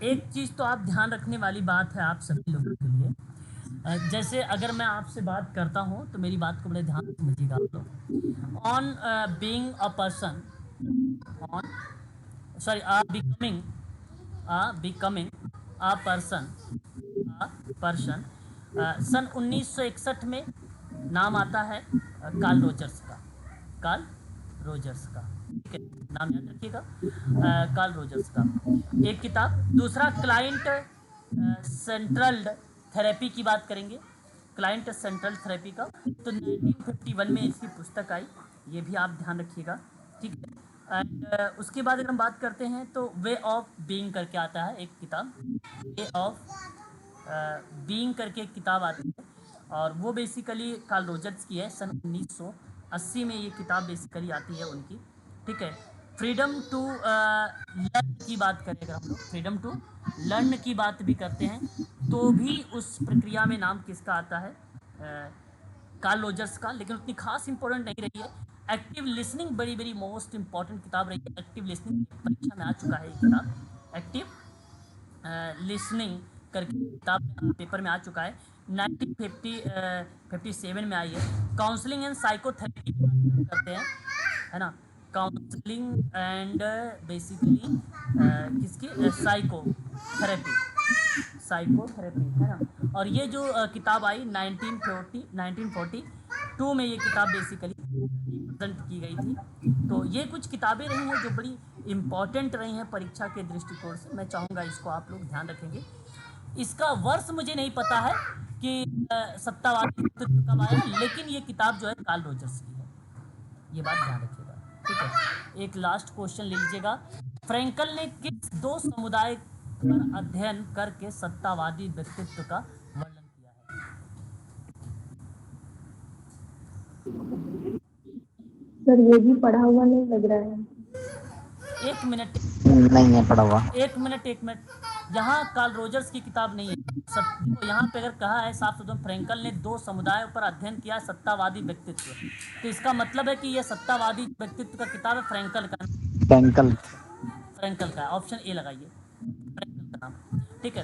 एक चीज़ तो आप ध्यान रखने वाली बात है आप सभी लोगों के लिए। जैसे अगर मैं आपसे बात करता हूँ तो मेरी बात को बड़े ध्यान से समझिएगा आप लोग। On being a person, on sorry becoming becoming a person सन 1961 में नाम आता है कार्ल रोजर्स का। कार्ल रोजर्स का, ठीक है, नाम याद रखिएगा, कार्ल रोजर्स का एक किताब। दूसरा क्लाइंट सेंट्रल थेरेपी की बात करेंगे, क्लाइंट सेंट्रल थेरेपी का, तो 1951 में इसकी पुस्तक आई, ये भी आप ध्यान रखिएगा, ठीक है। एंड उसके बाद अगर हम बात करते हैं तो वे ऑफ बीइंग करके आता है एक किताब, वे ऑफ बीइंग करके एक किताब आती है, और वो बेसिकली कार्ल रोजर्स की है, सन 1980 में ये किताब बेसिकली आती है उनकी, ठीक है। फ्रीडम टू लर्न की बात करें अगर हम लोग, फ्रीडम टू लर्न की बात भी करते हैं, तो भी उस प्रक्रिया में नाम किसका आता है, कार्ल रोजर्स का, लेकिन उतनी खास इंपॉर्टेंट नहीं रही है। एक्टिव लिसनिंग बड़ी बड़ी मोस्ट इंपॉर्टेंट किताब रही है, एक्टिव लिसनिंग परीक्षा में आ चुका है ये किताब, एक्टिव लिसनिंग करके किताब पेपर में आ चुका है, 1957 में आई है। काउंसलिंग एंड साइकोथेरेपी की बात करते हैं, है ना, काउंसलिंग एंड बेसिकली किसकी, साइकोथेरेपी, है ना। और ये जो किताब आई 1942 में ये किताब बेसिकली प्रेजेंट की गई थी। तो ये कुछ किताबें रही हैं जो बड़ी इम्पॉर्टेंट रही हैं परीक्षा के दृष्टिकोण से, मैं चाहूँगा इसको आप लोग ध्यान रखेंगे। इसका वर्ष मुझे नहीं पता है कि सत्तावादी नेतृत्व कब आया, लेकिन ये किताब जो है कार्ल रोजर्स की है, ये बात ध्यान रखिएगा, ठीक है। एक लास्ट क्वेश्चन ले लीजिएगा, फ्रैंकल ने किस दो समुदाय पर अध्ययन करके सत्तावादी व्यक्तित्व का वर्णन किया है? सर ये भी पढ़ा हुआ नहीं लग रहा है। एक मिनट, नहीं है पढ़ा हुआ। एक मिनट, यहाँ कार्ल रोजर्स की किताब नहीं है, तो यहाँ पे अगर कहा है साफ सुथरा, फ्रैंकल ने दो समुदायों पर अध्ययन किया सत्तावादी व्यक्तित्व, तो इसका मतलब है कि ये सत्तावादी व्यक्तित्व का किताब है, फ्रैंकल का है, ऑप्शन ए लगाइए, फ्रैंकल का नाम, ठीक है।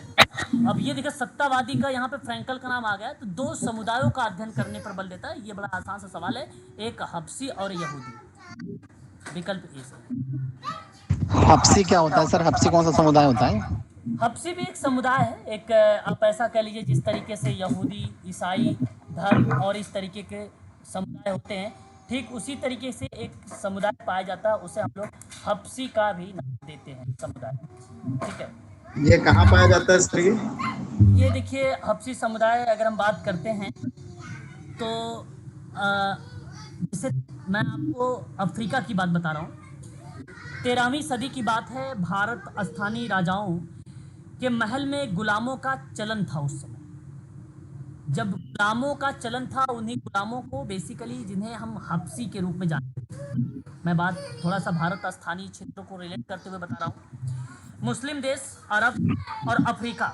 अब ये देखिए सत्तावादी का यहाँ पे फ्रैंकल का नाम आ गया, तो दो समुदायों का अध्ययन करने पर बल देता है, ये बड़ा आसान सा सवाल है, एक हब्सी और यहूदी, विकल्प ए से। हब्सी क्या होता है सर? हब्सी कौन सा समुदाय होता है? हब्सी भी एक समुदाय है, एक आप ऐसा कह लीजिए जिस तरीके से यहूदी, ईसाई धर्म और इस तरीके के समुदाय होते हैं, ठीक उसी तरीके से एक समुदाय पाया जाता है, उसे हम लोग हब्सी का भी नाम देते हैं समुदाय, ठीक है। ये कहाँ पाया जाता है सर? ये देखिए हब्सी समुदाय अगर हम बात करते हैं तो जैसे मैं आपको अफ्रीका की बात बता रहा हूँ, 13वीं सदी की बात है, भारत स्थानीय राजाओं के महल में गुलामों का चलन था। उस समय जब गुलामों का चलन था, उन्हीं गुलामों को बेसिकली जिन्हें हम हब्सी के रूप में जानते हैं, मैं बात थोड़ा सा भारत स्थानीय क्षेत्रों को रिलेट करते हुए बता रहा हूँ। मुस्लिम देश अरब और अफ्रीका,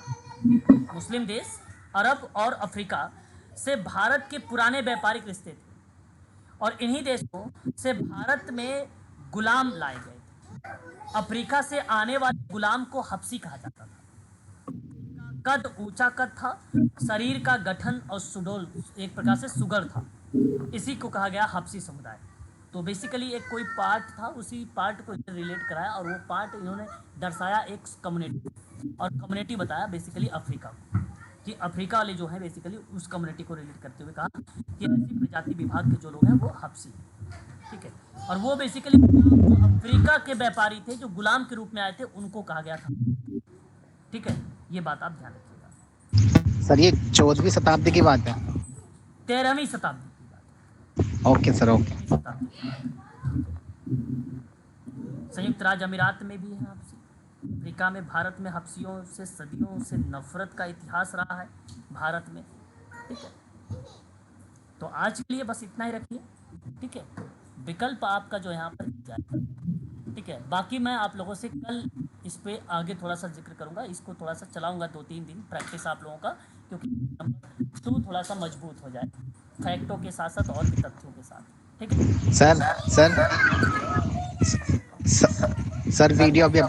मुस्लिम देश अरब और अफ्रीका से भारत के पुराने व्यापारिक रिश्ते थे, और इन्हीं देशों से भारत में गुलाम लाए गए थे। अफ्रीका से आने वाले गुलाम को हब्सी कहा जाता था। कद ऊंचा कद था, शरीर का गठन और सुडौल एक प्रकार से सुगर था, इसी को कहा गया हब्सी समुदाय। तो बेसिकली एक कोई पार्ट था, उसी पार्ट को रिलेट कराया, और वो पार्ट इन्होंने दर्शाया एक कम्युनिटी, और कम्युनिटी बताया बेसिकली अफ्रीका को, कि अफ्रीका वाले जो हैं बेसिकली उस कम्युनिटी को रिलेट करते हुए कहा कि ऐसी प्रजाति विभाग के जो लोग हैं वो हब्सी, ठीक है। और वो बेसिकली जो अफ्रीका के व्यापारी थे जो गुलाम के रूप में आए थे, उनको कहा गया था, ठीक है। ये बात आप ध्यान रखिएगा। सर ये 14वीं शताब्दी की बात है? 13वीं शताब्दी की बात। Okay sir, okay. संयुक्त राज्य अमीरात में भी है हब्सी, अफ्रीका में, भारत में हब्सियों से सदियों से नफरत का इतिहास रहा है भारत में, ठीक है। तो आज के लिए बस इतना ही रखिए, ठीक है। विकल्प आपका जो यहाँ पर जाएगा, ठीक है। बाकी मैं आप लोगों से कल इस पे आगे थोड़ा सा जिक्र करूँगा, इसको थोड़ा सा चलाऊँगा 2-3 दिन प्रैक्टिस आप लोगों का, क्योंकि नंबर 2 थोड़ा सा मजबूत हो जाए फैक्टों के साथ साथ और भी तथ्यों के साथ, ठीक है। सर वीडियो अभी अपलोड